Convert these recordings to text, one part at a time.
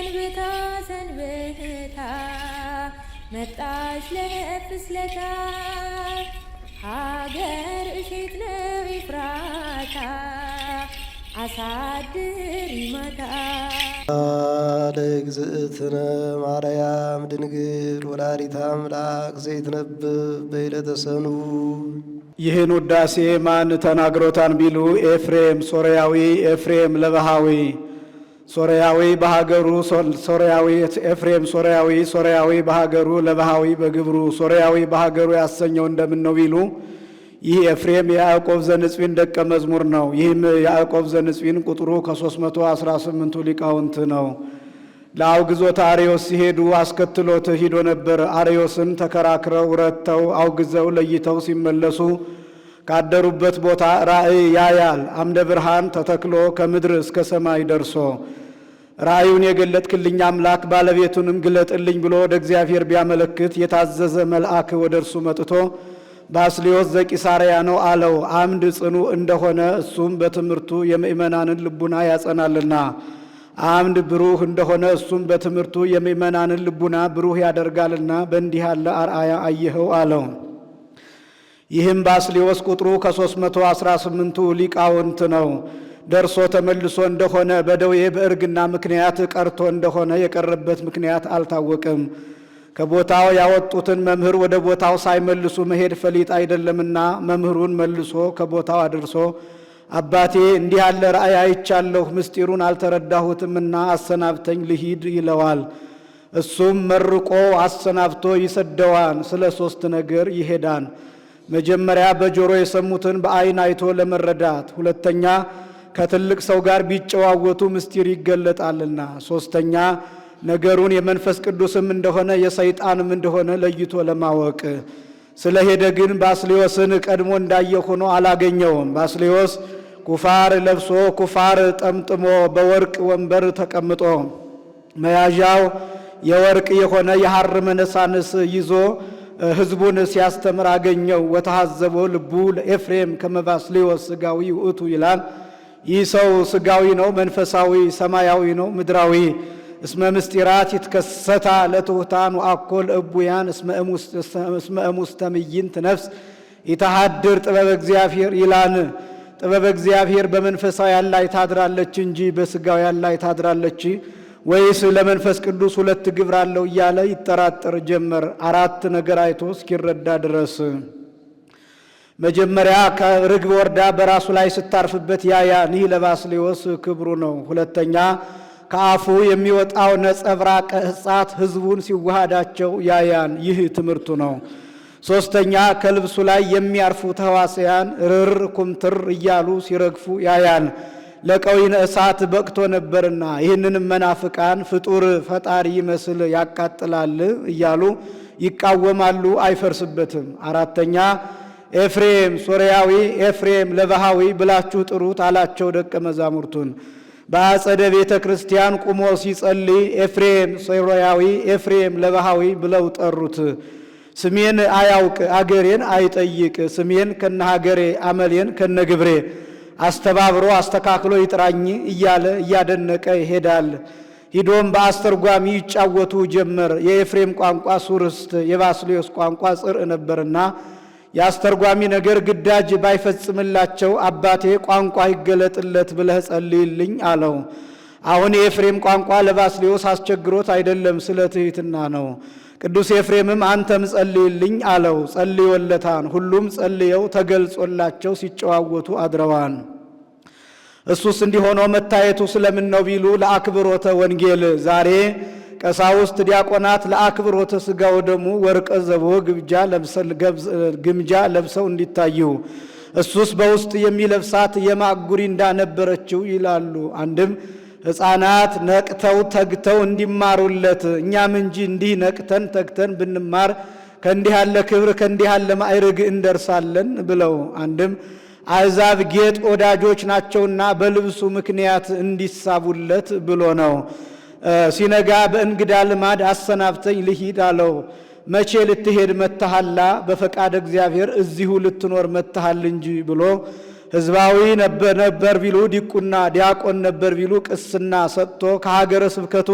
ሰንብታ ሰንብታ መጣች ለፍስለታ ሀገር እሸት ነው ኤፍራታ አሳድሪ ማታ ለእግዝእትነ ማርያም ድንግል ወላዲተ አምላክ ዘይትነብብ በዕለተ ሰኑይ። ይህን ውዳሴ ማን ተናግሮታን ቢሉ ኤፍሬም ሶርያዊ፣ ኤፍሬም ለባሃዊ። ሶርያዊ በሀገሩ ሶርያዊ፣ ኤፍሬም ሶርያዊ፣ ሶርያዊ በሀገሩ፣ ለባሃዊ በግብሩ። ሶርያዊ በሀገሩ ያሰኘው እንደምን ነው ቢሉ ይህ ኤፍሬም የያዕቆብ ዘንጽዊን ደቀ መዝሙር ነው። ይህም ያዕቆብ ዘንጽዊን ቁጥሩ ከ318ቱ ሊቃውንት ነው። ለአውግዞት አርዮስ ሲሄዱ አስከትሎት ሂዶ ነበር። አርዮስን ተከራክረው ረተው አውግዘው ለይተው ሲመለሱ ካደሩበት ቦታ ራእይ ያያል። አምደ ብርሃን ተተክሎ ከምድር እስከ ሰማይ ደርሶ ራእዩን የገለጥክልኝ አምላክ ባለቤቱንም ግለጥልኝ ብሎ ወደ እግዚአብሔር ቢያመለክት የታዘዘ መልአክ ወደ እርሱ መጥቶ ባስልዮስ ዘቂሳርያ ነው አለው። አምድ ጽኑ እንደሆነ እሱም በትምህርቱ የምእመናንን ልቡና ያጸናልና፣ አምድ ብሩህ እንደሆነ እሱም በትምህርቱ የምእመናንን ልቡና ብሩህ ያደርጋልና በእንዲህ ያለ አርአያ አየኸው አለው። ይህም ባስልዮስ ቁጥሩ ከ318ቱ ሊቃውንት ነው። ደርሶ ተመልሶ እንደሆነ በደዌ በእርግና ምክንያት ቀርቶ እንደሆነ የቀረበት ምክንያት አልታወቅም። ከቦታው ያወጡትን መምህር ወደ ቦታው ሳይመልሱ መሄድ ፈሊጥ አይደለምና መምህሩን መልሶ ከቦታው አድርሶ አባቴ እንዲህ ያለ ራእይ አይቻለሁ፣ ምስጢሩን አልተረዳሁትምና አሰናብተኝ ልሂድ ይለዋል። እሱም መርቆ አሰናብቶ ይሰደዋል። ስለ 3 ነገር ይሄዳል። መጀመሪያ በጆሮ የሰሙትን በዓይን አይቶ ለመረዳት፣ ሁለተኛ ከትልቅ ሰው ጋር ቢጨዋወቱ ምስጢር ይገለጣልና፣ ሶስተኛ ነገሩን የመንፈስ ቅዱስም እንደሆነ የሰይጣንም እንደሆነ ለይቶ ለማወቅ። ስለሄደ ግን ባስልዮስን ቀድሞ እንዳየ ሆኖ አላገኘውም። ባስልዮስ ኩፋር ለብሶ ኩፋር ጠምጥሞ በወርቅ ወንበር ተቀምጦ መያዣው የወርቅ የሆነ የሐር መነሳንስ ይዞ ሕዝቡን ሲያስተምር አገኘው። ወተሐዘቦ ልቡ ለኤፍሬም ከመባስልዮስ ሥጋዊ ውእቱ ይላል። ይህ ሰው ሥጋዊ ነው፣ መንፈሳዊ ሰማያዊ ነው፣ ምድራዊ። እስመ ምስጢራት ይትከሰታ ለትሑታን ወአኮል እቡያን እስመ እሙስተ ምይንት ነፍስ ይተሃድር ጥበበ እግዚአብሔር ይላል። ጥበበ እግዚአብሔር በመንፈሳውያን ላይ ታድራለች እንጂ በሥጋውያን ላይ ታድራለች ወይስ ለመንፈስ ቅዱስ 2 ግብር አለው እያለ ይጠራጠር ጀመር። 4 ነገር አይቶ እስኪረዳ ድረስ መጀመሪያ ከርግብ ወርዳ በራሱ ላይ ስታርፍበት ያያን። ይህ ለባስልዮስ ክብሩ ነው። ሁለተኛ ከአፉ የሚወጣው ነጸብራቀ ሕፃት ሕዝቡን ሲዋሃዳቸው ያያን። ይህ ትምህርቱ ነው። ሶስተኛ ከልብሱ ላይ የሚያርፉ ተዋስያን ርር ኩምትር እያሉ ሲረግፉ ያያን። ለቀዊነ እሳት በቅቶ ነበርና ይህንንም መናፍቃን ፍጡር ፈጣሪ ይመስል ያቃጥላል እያሉ ይቃወማሉ፣ አይፈርስበትም። አራተኛ ኤፍሬም ሶርያዊ፣ ኤፍሬም ለባሃዊ ብላችሁ ጥሩት አላቸው ደቀ መዛሙርቱን። በአጸደ ቤተ ክርስቲያን ቁሞ ሲጸልይ ኤፍሬም ሶርያዊ፣ ኤፍሬም ለባሃዊ ብለው ጠሩት። ስሜን አያውቅ አገሬን አይጠይቅ፣ ስሜን ከነ ሀገሬ አመሌን ከነ ግብሬ አስተባብሮ አስተካክሎ ይጥራኝ እያለ እያደነቀ ይሄዳል። ሂዶም በአስተርጓሚ ይጫወቱ ጀመር። የኤፍሬም ቋንቋ ሱርስት፣ የባስልዮስ ቋንቋ ጽርዕ ነበርና የአስተርጓሚ ነገር ግዳጅ ባይፈጽምላቸው አባቴ ቋንቋ ይገለጥለት ብለህ ጸልይልኝ አለው። አሁን የኤፍሬም ቋንቋ ለባስልዮስ አስቸግሮት አይደለም፣ ስለ ትሕትና ነው። ቅዱስ ኤፍሬምም አንተም ጸልይልኝ አለው። ጸልዮለታን። ሁሉም ጸልየው ተገልጾላቸው ሲጨዋወቱ አድረዋን። እሱስ እንዲሆኖ መታየቱ ስለምን ነው ቢሉ ለአክብሮተ ወንጌል። ዛሬ ቀሳውስት ዲያቆናት ለአክብሮተ ሥጋ ወደሙ ወርቀ ዘቦ ግምጃ ለብሰው እንዲታዩ፣ እሱስ በውስጥ የሚለብሳት የማቅ ጉሪንዳ ነበረችው ይላሉ። አንድም ሕፃናት ነቅተው ተግተው እንዲማሩለት፣ እኛም እንጂ እንዲህ ነቅተን ተግተን ብንማር ከእንዲህ ያለ ክብር ከእንዲህ ያለ ማዕረግ እንደርሳለን ብለው። አንድም አሕዛብ ጌጥ ወዳጆች ናቸውና በልብሱ ምክንያት እንዲሳቡለት ብሎ ነው። ሲነጋ በእንግዳ ልማድ አሰናብተኝ ልሂድ አለው። መቼ ልትሄድ መተሃላ? በፈቃድ እግዚአብሔር እዚሁ ልትኖር መተሃል እንጂ ብሎ ሕዝባዊ ነበር ቢሉ ዲቁና፣ ዲያቆን ነበር ቢሉ ቅስና ሰጥቶ ከሀገረ ስብከቱ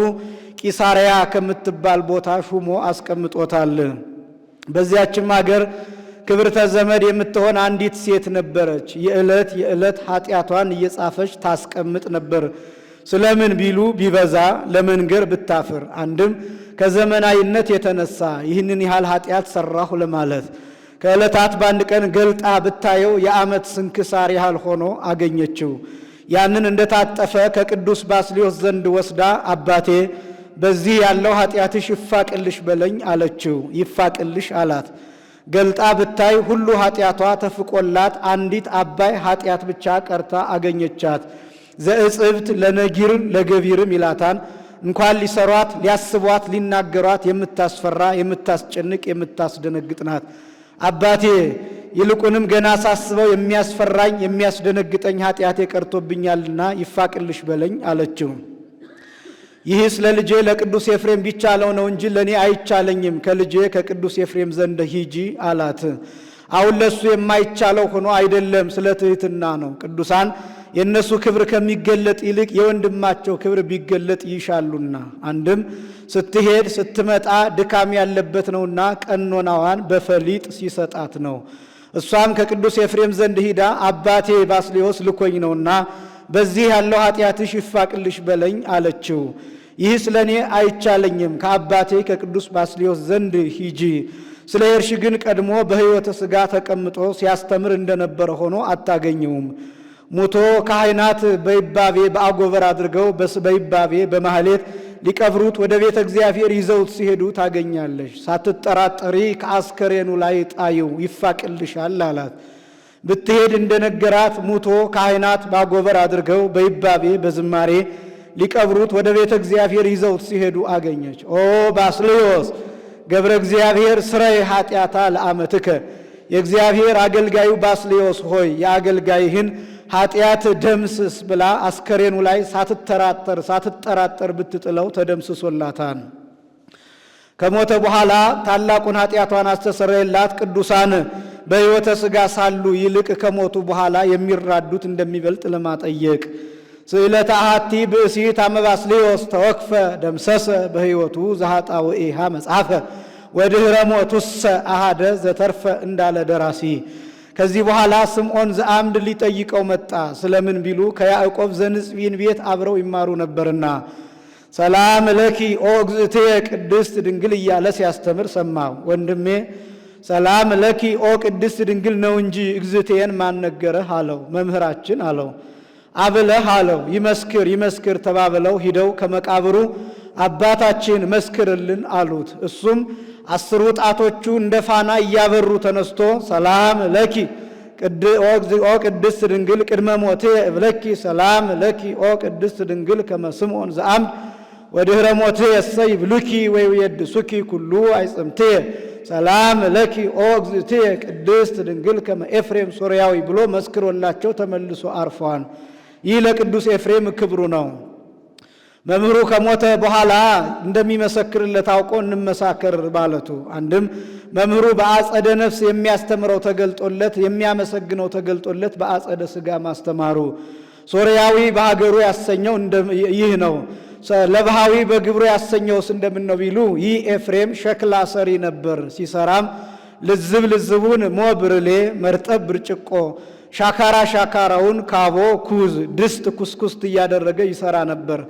ቂሳርያ ከምትባል ቦታ ሹሞ አስቀምጦታል። በዚያችም ሀገር ክብርተ ዘመድ የምትሆን አንዲት ሴት ነበረች። የዕለት ኃጢአቷን እየጻፈች ታስቀምጥ ነበር። ስለምን ቢሉ ቢበዛ ለመንገር ብታፍር፣ አንድም ከዘመናዊነት የተነሳ ይህንን ያህል ኃጢአት ሰራሁ ለማለት ከዕለታት በአንድ ቀን ገልጣ ብታየው የዓመት ስንክሳር ያህል ሆኖ አገኘችው። ያንን እንደታጠፈ ከቅዱስ ባስልዮስ ዘንድ ወስዳ አባቴ በዚህ ያለው ኃጢአትሽ ይፋቅልሽ በለኝ አለችው። ይፋቅልሽ አላት። ገልጣ ብታይ ሁሉ ኃጢአቷ ተፍቆላት አንዲት አባይ ኃጢአት ብቻ ቀርታ አገኘቻት። ዘእጽብት ለነጊርም ለገቢርም ይላታን እንኳን ሊሰሯት ሊያስቧት ሊናገሯት የምታስፈራ የምታስጨንቅ የምታስደነግጥ ናት። አባቴ ይልቁንም ገና ሳስበው የሚያስፈራኝ የሚያስደነግጠኝ ኃጢአቴ ቀርቶብኛልና ይፋቅልሽ በለኝ አለችው። ይህስ ለልጄ ለቅዱስ ኤፍሬም ቢቻለው ነው እንጂ ለእኔ አይቻለኝም፣ ከልጄ ከቅዱስ ኤፍሬም ዘንድ ሂጂ አላት። አሁን ለሱ የማይቻለው ሆኖ አይደለም፣ ስለ ትሕትና ነው። ቅዱሳን የእነሱ ክብር ከሚገለጥ ይልቅ የወንድማቸው ክብር ቢገለጥ ይሻሉና፣ አንድም ስትሄድ ስትመጣ ድካም ያለበት ነውና ቀኖናዋን በፈሊጥ ሲሰጣት ነው። እሷም ከቅዱስ ኤፍሬም ዘንድ ሂዳ አባቴ ባስልዮስ ልኮኝ ነውና በዚህ ያለው ኃጢአትሽ ይፋቅልሽ በለኝ አለችው። ይህስ ለእኔ አይቻለኝም፣ ከአባቴ ከቅዱስ ባስልዮስ ዘንድ ሂጂ። ስለ ሄድሽ ግን ቀድሞ በሕይወተ ሥጋ ተቀምጦ ሲያስተምር እንደነበረ ሆኖ አታገኘውም። ሙቶ ካህናት በይባቤ በአጎበር አድርገው በይባቤ በማህሌት ሊቀብሩት ወደ ቤተ እግዚአብሔር ይዘውት ሲሄዱ ታገኛለሽ። ሳትጠራጠሪ ከአስከሬኑ ላይ ጣይው ይፋቅልሻል አላት። ብትሄድ እንደነገራት ሙቶ ካህናት በአጎበር አድርገው በይባቤ በዝማሬ ሊቀብሩት ወደ ቤተ እግዚአብሔር ይዘውት ሲሄዱ አገኘች። ኦ ባስልዮስ ገብረ እግዚአብሔር ስረይ ኃጢአታ ለአመትከ፣ የእግዚአብሔር አገልጋዩ ባስልዮስ ሆይ የአገልጋይህን ኃጢአት ደምስስ ብላ አስከሬኑ ላይ ሳትጠራጠር ብትጥለው ተደምስሶላታል። ከሞተ በኋላ ታላቁን ኃጢአቷን አስተሰረየላት። ቅዱሳን በሕይወተ ሥጋ ሳሉ ይልቅ ከሞቱ በኋላ የሚራዱት እንደሚበልጥ ለማጠየቅ ስእለተ አሐቲ ብእሲት አመ ባስልዮስ ተወክፈ ደምሰሰ በሕይወቱ ዘኃጣውኢሃ መጽሐፈ ወድኅረ ሞቱሰ አሐደ ዘተርፈ እንዳለ ደራሲ። ከዚህ በኋላ ስምዖን ዘአምድ ሊጠይቀው መጣ። ስለምን ቢሉ ከያዕቆብ ዘንጽቢን ቤት አብረው ይማሩ ነበርና። ሰላም ለኪ ኦ እግዝእትየ ቅድስት ድንግል እያለ ሲያስተምር ሰማው። ወንድሜ ሰላም ለኪ ኦ ቅድስት ድንግል ነው እንጂ እግዝእትየን ማን ነገረህ አለው። መምህራችን አለው። አብለህ አለው። ይመስክር ተባብለው ሂደው ከመቃብሩ አባታችን መስክርልን አሉት። እሱም 10 ጣቶቹ እንደ ፋና እያበሩ ተነስቶ ሰላም ለኪ ኦ ቅድስት ድንግል ቅድመ ሞቴ እብለኪ ሰላም ለኪ ኦ ቅድስት ድንግል ከመ ስምዖን ዘአምድ ወድኅረ ሞቴ እሰይ ብሉኪ ወይቤድሱኪ ኩሉ አይጽምቴ ሰላም ለኪ ኦ እግዝእትየ ቅድስት ድንግል ከመ ኤፍሬም ሶርያዊ ብሎ መስክሮላቸው ተመልሶ አርፈዋል። ይህ ለቅዱስ ኤፍሬም ክብሩ ነው። መምህሩ ከሞተ በኋላ እንደሚመሰክርለት አውቆ እንመሳከር ማለቱ፣ አንድም መምህሩ በአጸደ ነፍስ የሚያስተምረው ተገልጦለት የሚያመሰግነው ተገልጦለት በአጸደ ሥጋ ማስተማሩ፣ ሶርያዊ በሀገሩ ያሰኘው ይህ ነው። ለባሃዊ በግብሩ ያሰኘውስ እንደምን ነው ቢሉ ይህ ኤፍሬም ሸክላ ሰሪ ነበር። ሲሰራም ልዝቡን ሞብርሌ መርጠብ ብርጭቆ፣ ሻካራውን ካቦ ኩዝ፣ ድስት ኩስኩስት እያደረገ ይሰራ ነበር።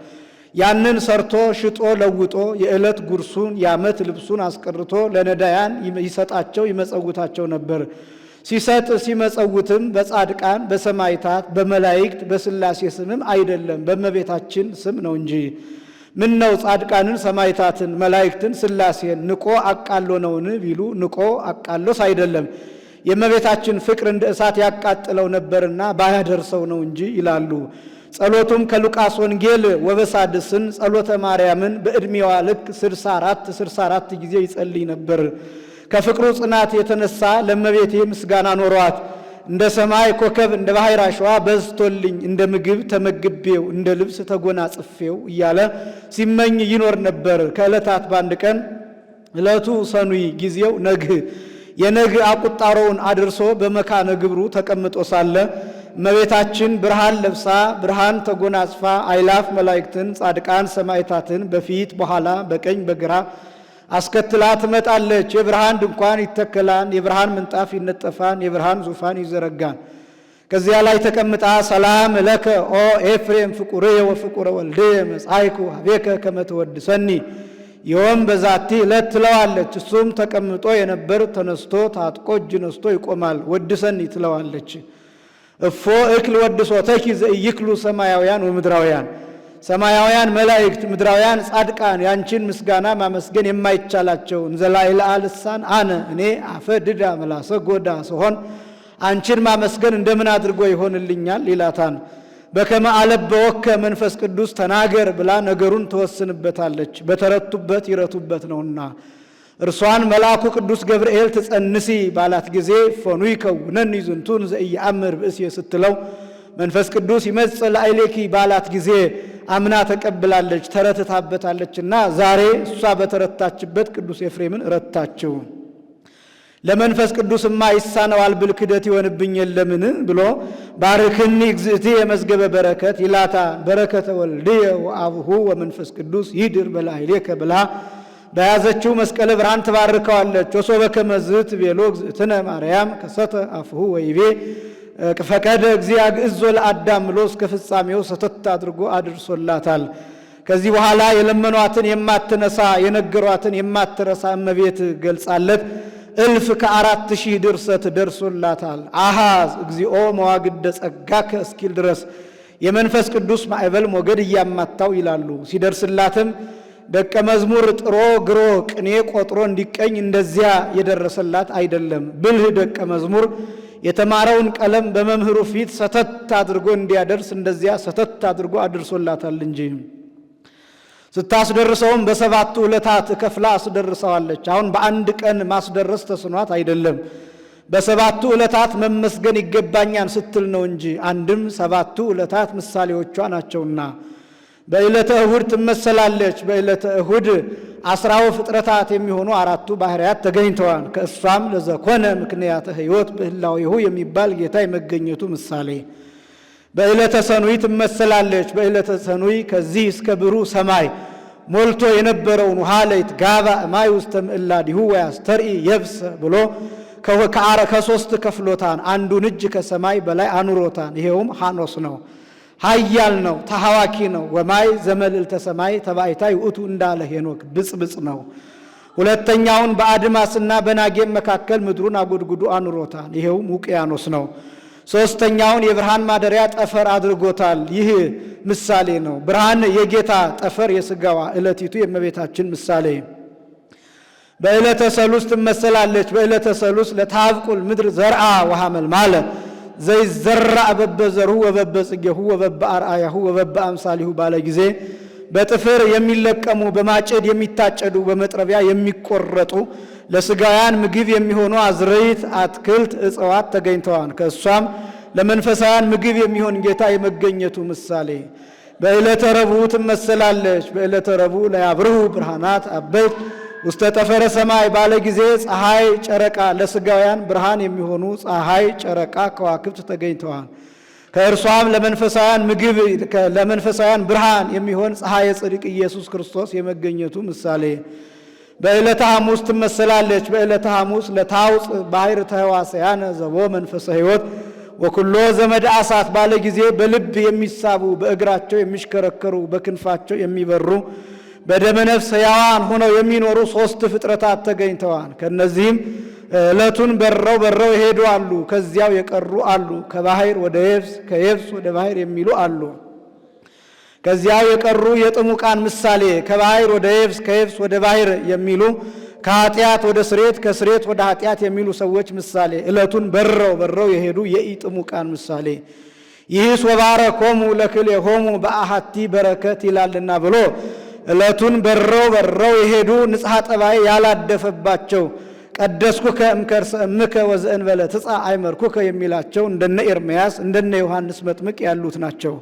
ያንን ሰርቶ ሽጦ ለውጦ የዕለት ጉርሱን የዓመት ልብሱን አስቀርቶ ለነዳያን ይሰጣቸው ይመጸውታቸው ነበር። ሲሰጥ ሲመጸውትም በጻድቃን በሰማይታት በመላእክት በሥላሴ ስምም አይደለም በእመቤታችን ስም ነው እንጂ። ምን ነው ጻድቃንን ሰማይታትን መላእክትን ሥላሴን ንቆ አቃሎ ነውን ቢሉ ንቆ አቃሎስ አይደለም፣ የእመቤታችን ፍቅር እንደ እሳት ያቃጥለው ነበርና ባያደርሰው ነው እንጂ ይላሉ። ጸሎቱም ከሉቃስ ወንጌል ወበሳድስን ጸሎተ ማርያምን በዕድሜዋ ልክ 64 ጊዜ ይጸልይ ነበር። ከፍቅሩ ጽናት የተነሳ ለእመቤቴ ምስጋና ኖሯት እንደ ሰማይ ኮከብ እንደ ባሕር አሸዋ በዝቶልኝ እንደ ምግብ ተመግቤው እንደ ልብስ ተጎናጽፌው እያለ ሲመኝ ይኖር ነበር። ከዕለታት በአንድ ቀን ዕለቱ ሰኑይ ጊዜው ነግህ የነግህ አቁጣሮውን አድርሶ በመካነ ግብሩ ተቀምጦ ሳለ እመቤታችን ብርሃን ለብሳ ብርሃን ተጎናጽፋ አይላፍ መላእክትን ጻድቃን ሰማዕታትን በፊት በኋላ በቀኝ በግራ አስከትላ ትመጣለች። የብርሃን ድንኳን ይተከላል፣ የብርሃን ምንጣፍ ይነጠፋል፣ የብርሃን ዙፋን ይዘረጋል። ከዚያ ላይ ተቀምጣ ሰላም ለከ ኦ ኤፍሬም ፍቁርየ ወፍቁረ ወልድየ መጻእኩ ኀቤከ ከመ ትወድሰኒ ዮም በዛቲ ዕለት ትለዋለች። እሱም ተቀምጦ የነበር ተነስቶ ታጥቆ እጅ ነስቶ ይቆማል። ወድሰኒ ትለዋለች። እፎ እክል ወድሶተኪ ዘኢይክሉ ሰማያውያን ወምድራውያን፣ ሰማያውያን መላእክት ምድራውያን ጻድቃን ያንቺን ምስጋና ማመስገን የማይቻላቸው እንዘላዕለ ልሳን አነ እኔ አፈ ድዳ ምላሰ ጎዳ ስሆን አንቺን ማመስገን እንደምን አድርጎ ይሆንልኛል ይላታን። በከመ አለበወከ መንፈስ ቅዱስ ተናገር ብላ ነገሩን ትወስንበታለች። በተረቱበት ይረቱበት ነውና እርሷን መልአኩ ቅዱስ ገብርኤል ትጸንሲ ባላት ጊዜ ፈኑ ይከውነኒ ዝንቱን ዘኢየአምር ብእስየ ስትለው መንፈስ ቅዱስ ይመጽእ ላዕሌኪ ባላት ጊዜ አምና ተቀብላለች፣ ተረትታበታለችና ዛሬ እሷ በተረታችበት ቅዱስ ኤፍሬምን ረታችው። ለመንፈስ ቅዱስማ ይሳነዋል ብል ክደት ይሆንብኝ የለምን ብሎ ባርክኒ እግዝእትየ የመዝገበ በረከት ይላታ። በረከተ ወልድየ ወአብሁ ወመንፈስ ቅዱስ ይድር በላዕሌከ ብላ በያዘችው መስቀለ ብርሃን ትባርከዋለች። ወሶበ ከመዝ ትቤሎ እግዝእትነ ማርያም ከሰተ አፍሁ ወይቤ ፈቀደ እግዚአ ግእዞ ለአዳም ብሎ እስከ ፍጻሜው ሰተት አድርጎ አድርሶላታል። ከዚህ በኋላ የለመኗትን የማትነሳ የነገሯትን የማትረሳ እመቤት ገልጻለት እልፍ ከ4000 ድርሰት ደርሶላታል። አሃዝ እግዚኦ መዋግደ ጸጋከ እስኪል ድረስ የመንፈስ ቅዱስ ማዕበል ሞገድ እያማታው ይላሉ። ሲደርስላትም ደቀ መዝሙር ጥሮ ግሮ ቅኔ ቆጥሮ እንዲቀኝ እንደዚያ የደረሰላት አይደለም። ብልህ ደቀ መዝሙር የተማረውን ቀለም በመምህሩ ፊት ሰተት አድርጎ እንዲያደርስ እንደዚያ ሰተት አድርጎ አድርሶላታል እንጂ ስታስደርሰውም በሰባቱ ዕለታት ከፍላ አስደርሰዋለች። አሁን በአንድ ቀን ማስደረስ ተስኗት አይደለም፣ በሰባቱ ዕለታት መመስገን ይገባኛል ስትል ነው እንጂ አንድም ሰባቱ ዕለታት ምሳሌዎቿ ናቸውና። በዕለተ እሁድ ትመሰላለች። በዕለተ እሁድ 10 ፍጥረታት የሚሆኑ 4ቱ ባህርያት ተገኝተዋል። ከእሷም ለዘኮነ ምክንያተ ሕይወት በህላዌሁ የሚባል ጌታ የመገኘቱ ምሳሌ። በዕለተ ሰኑይ ትመሰላለች። በዕለተ ሰኑይ ከዚህ እስከ ብሩህ ሰማይ ሞልቶ የነበረውን ውሃ ለይትጋባ እማይ ውስተ ምዕላዲሁ ወያስተርኢ የብሰ ብሎ ከ3 ከፍሎታን አንዱን እጅ ከሰማይ በላይ አኑሮታን። ይሄውም ሐኖስ ነው፣ ኃያል ነው፣ ተሐዋኪ ነው። ወማይ ዘመልዕልተ ሰማይ ተባይታይ ውእቱ እንዳለ ሄኖክ ብጽብጽ ነው። ሁለተኛውን በአድማስና በናጌም መካከል ምድሩን አጎድጉዶ አኑሮታል። ይሄውም ውቅያኖስ ነው። ሶስተኛውን የብርሃን ማደሪያ ጠፈር አድርጎታል። ይህ ምሳሌ ነው። ብርሃን የጌታ ጠፈር የሥጋዋ ዕለቲቱ የእመቤታችን ምሳሌ። በዕለተ ሰሉስ ትመሰላለች። በዕለተ ሰሉስ ለታብቁል ምድር ዘርአ ወሐመልማለ ዘይዘራእ በበዘርሁ ወበበጽጌሁ ወበበአርአያሁ ወበበአምሳሊሁ ባለ ጊዜ በጥፍር የሚለቀሙ በማጨድ የሚታጨዱ በመጥረቢያ የሚቆረጡ ለሥጋውያን ምግብ የሚሆኑ አዝርዕት፣ አትክልት፣ እጽዋት ተገኝተዋል። ከእሷም ለመንፈሳውያን ምግብ የሚሆን ጌታ የመገኘቱ ምሳሌ። በዕለተ ረቡዕ ትመሰላለች። በዕለተ ረቡዕ ለያብርሁ ብርሃናት አበይት ውስተ ጠፈረ ሰማይ ባለ ጊዜ ፀሐይ፣ ጨረቃ ለሥጋውያን ብርሃን የሚሆኑ ፀሐይ፣ ጨረቃ፣ ከዋክብት ተገኝተዋል። ከእርሷም ለመንፈሳውያን ምግብ ለመንፈሳውያን ብርሃን የሚሆን ፀሐይ የጽድቅ ኢየሱስ ክርስቶስ የመገኘቱ ምሳሌ። በዕለተ ሐሙስ ትመሰላለች። በዕለተ ሐሙስ ለታውፅ ባሕር ተሕዋስያነ ዘቦ መንፈሰ ሕይወት ወኩሎ ዘመድ አሳት ባለ ጊዜ በልብ የሚሳቡ በእግራቸው የሚሽከረከሩ በክንፋቸው የሚበሩ በደመ ነፍስ ሕያዋን ሆነው የሚኖሩ 3 ፍጥረታት ተገኝተዋል። ከነዚህም ዕለቱን በረው የሄዱ አሉ፣ ከዚያው የቀሩ አሉ። ከባሕር ወደ የብስ ከየብስ ወደ ባሕር የሚሉ አሉ። ከዚያው የቀሩ የጥሙቃን ምሳሌ ከባሕር ወደ የብስ ከየብስ ወደ ባሕር የሚሉ ከኃጢአት ወደ ስሬት ከስሬት ወደ ኃጢአት የሚሉ ሰዎች ምሳሌ። ዕለቱን በረው የሄዱ የኢጥሙቃን ምሳሌ። ይህስ ወባረኮሙ ለክልኤሆሙ በአሐቲ በረከት ይላልና ብሎ ዕለቱን በረው የሄዱ ንጽሐ ጠባይ ያላደፈባቸው ቀደስኩከ እምከርሰ እምከ ወዘእንበለ ትጻእ አይመርኩከ የሚላቸው እንደነ ኤርምያስ እንደነ ዮሐንስ መጥምቅ ያሉት ናቸው።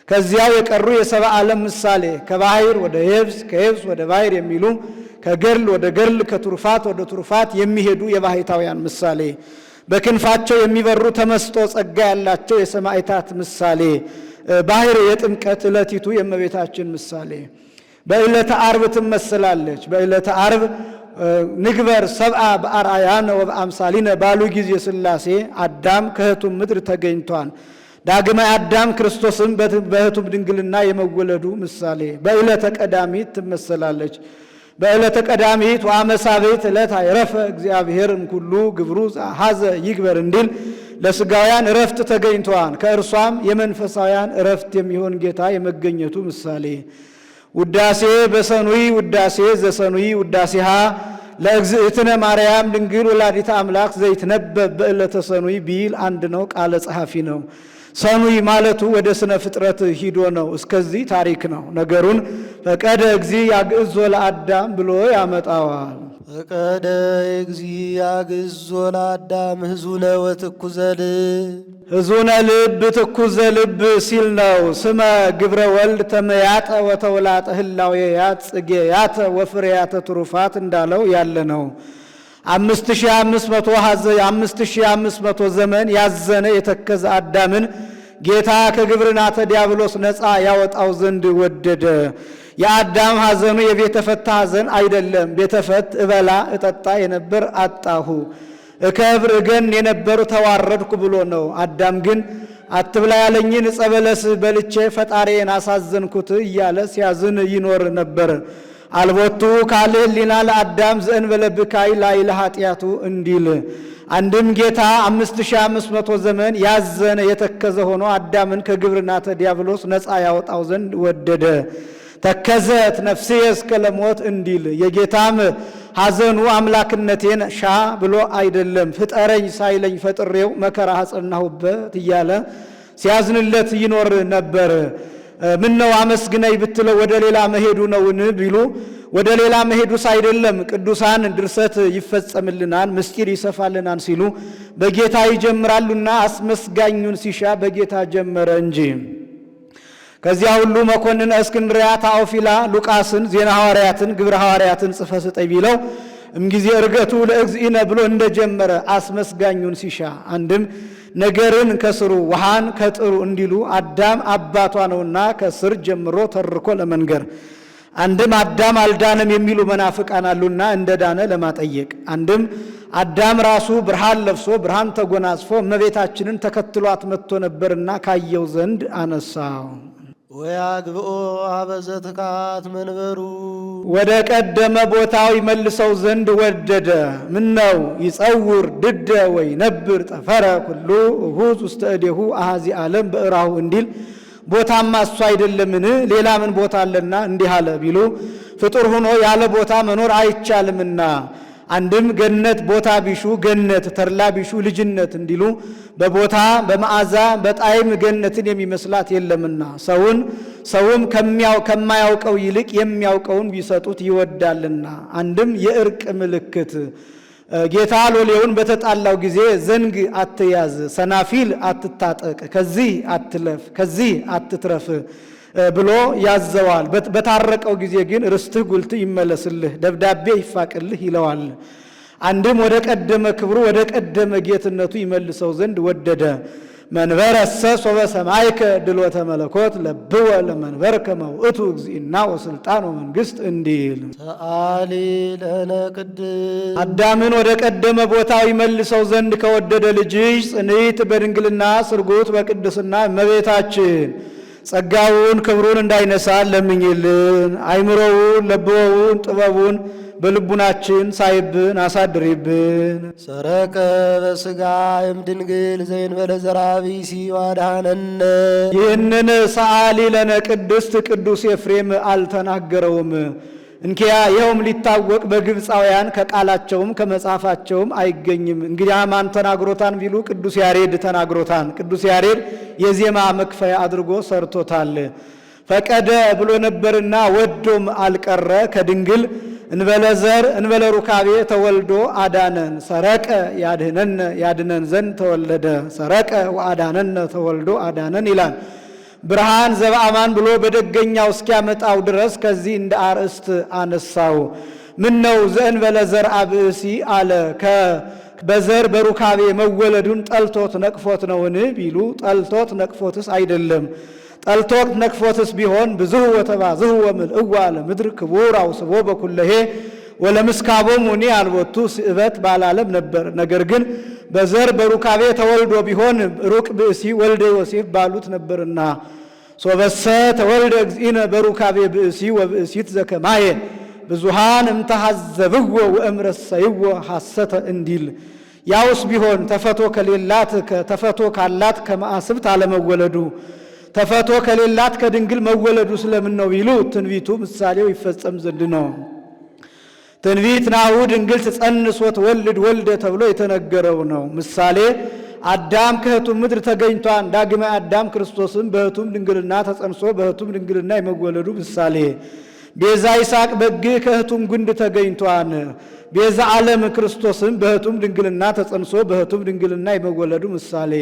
ከዚያው የቀሩ የሰብአ ዓለም ምሳሌ ከባሕር ወደ የብስ ከየብስ ወደ ባሕር የሚሉ ከገድል ወደ ገድል ከትሩፋት ወደ ትሩፋት የሚሄዱ የባሕታውያን ምሳሌ። በክንፋቸው የሚበሩ ተመስጦ ጸጋ ያላቸው የሰማዕታት ምሳሌ፣ ባህር የጥምቀት ዕለቲቱ የእመቤታችን ምሳሌ በዕለተ ዓርብ ትመስላለች። በዕለተ ዓርብ ንግበር ሰብአ በአርአያነ ወበአምሳሊነ ባሉ ጊዜ ሥላሴ አዳም ከሕቱም ምድር ተገኝቷል። ዳግማይ አዳም ክርስቶስም በሕቱም ድንግልና የመወለዱ ምሳሌ በዕለተ ቀዳሚት ትመሰላለች። በዕለተ ቀዳሚት ወአመሳቤት ዕለት አይረፈ እግዚአብሔር እምኩሉ ግብሩ ሀዘ ይግበር እንዲል ለሥጋውያን እረፍት ተገኝተዋል። ከእርሷም የመንፈሳውያን እረፍት የሚሆን ጌታ የመገኘቱ ምሳሌ ውዳሴ በሰኑይ ውዳሴ ዘሰኑይ ውዳሴሃ ለእግዝእትነ ማርያም ድንግል ወላዲተ አምላክ ዘይትነበብ በዕለተ ሰኑይ ቢል አንድ ነው፣ ቃለ ጸሐፊ ነው። ሰኑይ ማለቱ ወደ ስነ ፍጥረት ሂዶ ነው። እስከዚህ ታሪክ ነው። ነገሩን ፈቀደ እግዚ ያግዕዞ ለአዳም ብሎ ያመጣዋል። ፈቀደ እግዚ ያግዕዞ ለአዳም ህዙነ ወትኩዘ ልብ ህዙነ ልብ ትኩዘ ልብ ሲል ነው። ስመ ግብረ ወልድ ተመያጠ ወተውላጠ ህላዌያት ጽጌያተ ወፍሬያተ ትሩፋት እንዳለው ያለ ነው። 5500 ዘመን ያዘነ የተከዘ አዳምን ጌታ ከግብርናተ ዲያብሎስ ነፃ ያወጣው ዘንድ ወደደ። የአዳም ሐዘኑ የቤተፈት ሐዘን አይደለም። ቤተፈት እበላ እጠጣ የነበር አጣሁ፣ እከብር እገን የነበር ተዋረድኩ ብሎ ነው። አዳም ግን አትብላ ያለኝን ዕፀ በለስ በልቼ ፈጣሪዬን አሳዘንኩት እያለ ሲያዝን ይኖር ነበር። አልቦቱ ካልዕ ሕሊና ለአዳም ዘእንበለ ብካይ ላዕለ ኃጢአቱ እንዲል አንድም ጌታ 5500 ዘመን ያዘነ የተከዘ ሆኖ አዳምን ከግብርናተ ዲያብሎስ ነፃ ያወጣው ዘንድ ወደደ። ተከዘት ነፍስየ እስከ ለሞት እንዲል የጌታም ሐዘኑ አምላክነቴን ሻ ብሎ አይደለም፣ ፍጠረኝ ሳይለኝ ፈጥሬው መከራ አጸናሁበት እያለ ሲያዝንለት ይኖር ነበር። ምን ነው አመስግነኝ ብትለው ወደ ሌላ መሄዱ ነውን ቢሉ ወደ ሌላ መሄዱስ አይደለም፣ ቅዱሳን ድርሰት ይፈጸምልናል፣ ምስጢር ይሰፋልናል ሲሉ በጌታ ይጀምራሉና አስመስጋኙን ሲሻ በጌታ ጀመረ እንጂ። ከዚያ ሁሉ መኮንን እስክንድርያ ታኦፊላ ሉቃስን ዜና ሐዋርያትን ግብረ ሐዋርያትን ጽፈ ስጠኝ ቢለው እምጊዜ እርገቱ ለእግዚእነ ብሎ እንደጀመረ አስመስጋኙን ሲሻ አንድም ነገርን ከስሩ ውሃን ከጥሩ እንዲሉ አዳም አባቷ ነውና ከስር ጀምሮ ተርኮ ለመንገር አንድም አዳም አልዳነም የሚሉ መናፍቃን አሉና እንደዳነ ለማጠየቅ አንድም አዳም ራሱ ብርሃን ለብሶ ብርሃን ተጎናጽፎ እመቤታችንን ተከትሏት መጥቶ ነበርና ካየው ዘንድ አነሳው። ወያግብኦ አበዘትካት መንበሩ ወደ ቀደመ ቦታው ይመልሰው ዘንድ ወደደ። ምን ነው ይጸውር ድደ ወይ ነብር ጠፈረ ኩሉ እሁዝ ውስተ እዴሁ አሃዚ ዓለም በእራሁ እንዲል ቦታማ እሱ አይደለምን? ሌላ ምን ቦታ አለና እንዲህ አለ ቢሉ ፍጡር ሆኖ ያለ ቦታ መኖር አይቻልምና አንድም ገነት ቦታ ቢሹ ገነት ተድላ ቢሹ ልጅነት እንዲሉ በቦታ በመዓዛ በጣዕም ገነትን የሚመስላት የለምና ሰውም ከማያውቀው ይልቅ የሚያውቀውን ቢሰጡት ይወዳልና አንድም የእርቅ ምልክት ጌታ ሎሌውን በተጣላው ጊዜ ዘንግ አትያዝ፣ ሰናፊል አትታጠቅ፣ ከዚህ አትለፍ፣ ከዚህ አትትረፍ ብሎ ያዘዋል። በታረቀው ጊዜ ግን ርስትህ ጉልትህ ይመለስልህ፣ ደብዳቤ ይፋቅልህ ይለዋል። አንድም ወደ ቀደመ ክብሩ ወደ ቀደመ ጌትነቱ ይመልሰው ዘንድ ወደደ። መንበረሰ ሶበ ሰማይከ ድሎተ መለኮት ለብወ ለመንበርከ መውእቱ እግዚእና ወስልጣን ወመንግስት እንዲል ሰአሊ ለነ ቅድስ አዳምን ወደ ቀደመ ቦታው ይመልሰው ዘንድ ከወደደ ልጅሽ ጽንዕት በድንግልና ስርጉት በቅድስና እመቤታችን ጸጋውን ክብሩን እንዳይነሳን ለምኝልን። አይምሮውን ለብወውን ጥበቡን በልቡናችን ሳይብን አሳድሪብን። ሰረቀ በሥጋ እምድንግል ዘእንበለ ዘራቢሲ ዋድኀነነ ይህንን ሰአሊ ለነ ቅድስት ቅዱስ ኤፍሬም አልተናገረውም። እንኪያ ይኸውም ሊታወቅ በግብፃውያን ከቃላቸውም ከመጽሐፋቸውም አይገኝም። እንግዲህ ማን ተናግሮታን ቢሉ ቅዱስ ያሬድ ተናግሮታን። ቅዱስ ያሬድ የዜማ መክፈያ አድርጎ ሰርቶታል። ፈቀደ ብሎ ነበርና ወዶም አልቀረ ከድንግል እንበለ ዘር እንበለ ሩካቤ ተወልዶ አዳነን። ሰረቀ ያድነን ዘንድ ተወለደ። ሰረቀ ወአዳነን ተወልዶ አዳነን ይላል። ብርሃን ዘበአማን ብሎ በደገኛው እስኪያመጣው ድረስ ከዚህ እንደ አርእስት አነሳው። ምን ነው ዘእንበለ ዘርአ ብእሲ አለ በዘር በሩካቤ መወለዱን ጠልቶት ነቅፎት ነውን ቢሉ ጠልቶት ነቅፎትስ አይደለም። ጠልቶት ነቅፎትስ ቢሆን ብዙኅ ወተባዝኅ ወምልእዋ ለምድር ክቡር አውስቦ በኩለሄ ወለምስካቦሙኒ አልቦቱ ስእበት ባላለም ነበር። ነገር ግን በዘር በሩካቤ ተወልዶ ቢሆን ሩቅ ብእሲ ወልደ ዮሴፍ ባሉት ነበርና ሶበሰ ተወልደ እግዚእነ በሩካቤ ብእሲ ወብእሲት ዘከማየ ብዙሃን እምተሐዘብዎ ወእምረሰይዎ ሐሰተ እንዲል ያውስ ቢሆን ተፈቶ ካላት ከማዕስብት አለመወለዱ ተፈቶ ከሌላት ከድንግል መወለዱ ስለምን ነው ቢሉ ትንቢቱ ምሳሌው ይፈጸም ዘንድ ነው። ትንቢት ናሁ ድንግል ትጸንስ ወትወልድ ወልደ ተብሎ የተነገረው ነው። ምሳሌ አዳም ከሕቱም ምድር ተገኝቷን ዳግመ አዳም ክርስቶስም በሕቱም ድንግልና ተጸንሶ በሕቱም ድንግልና የመወለዱ ምሳሌ ቤዛ ይስሐቅ በግ ከሕቱም ጉንድ ተገኝቷን ቤዛ ዓለም ክርስቶስም በሕቱም ድንግልና ተጸንሶ በሕቱም ድንግልና የመወለዱ ምሳሌ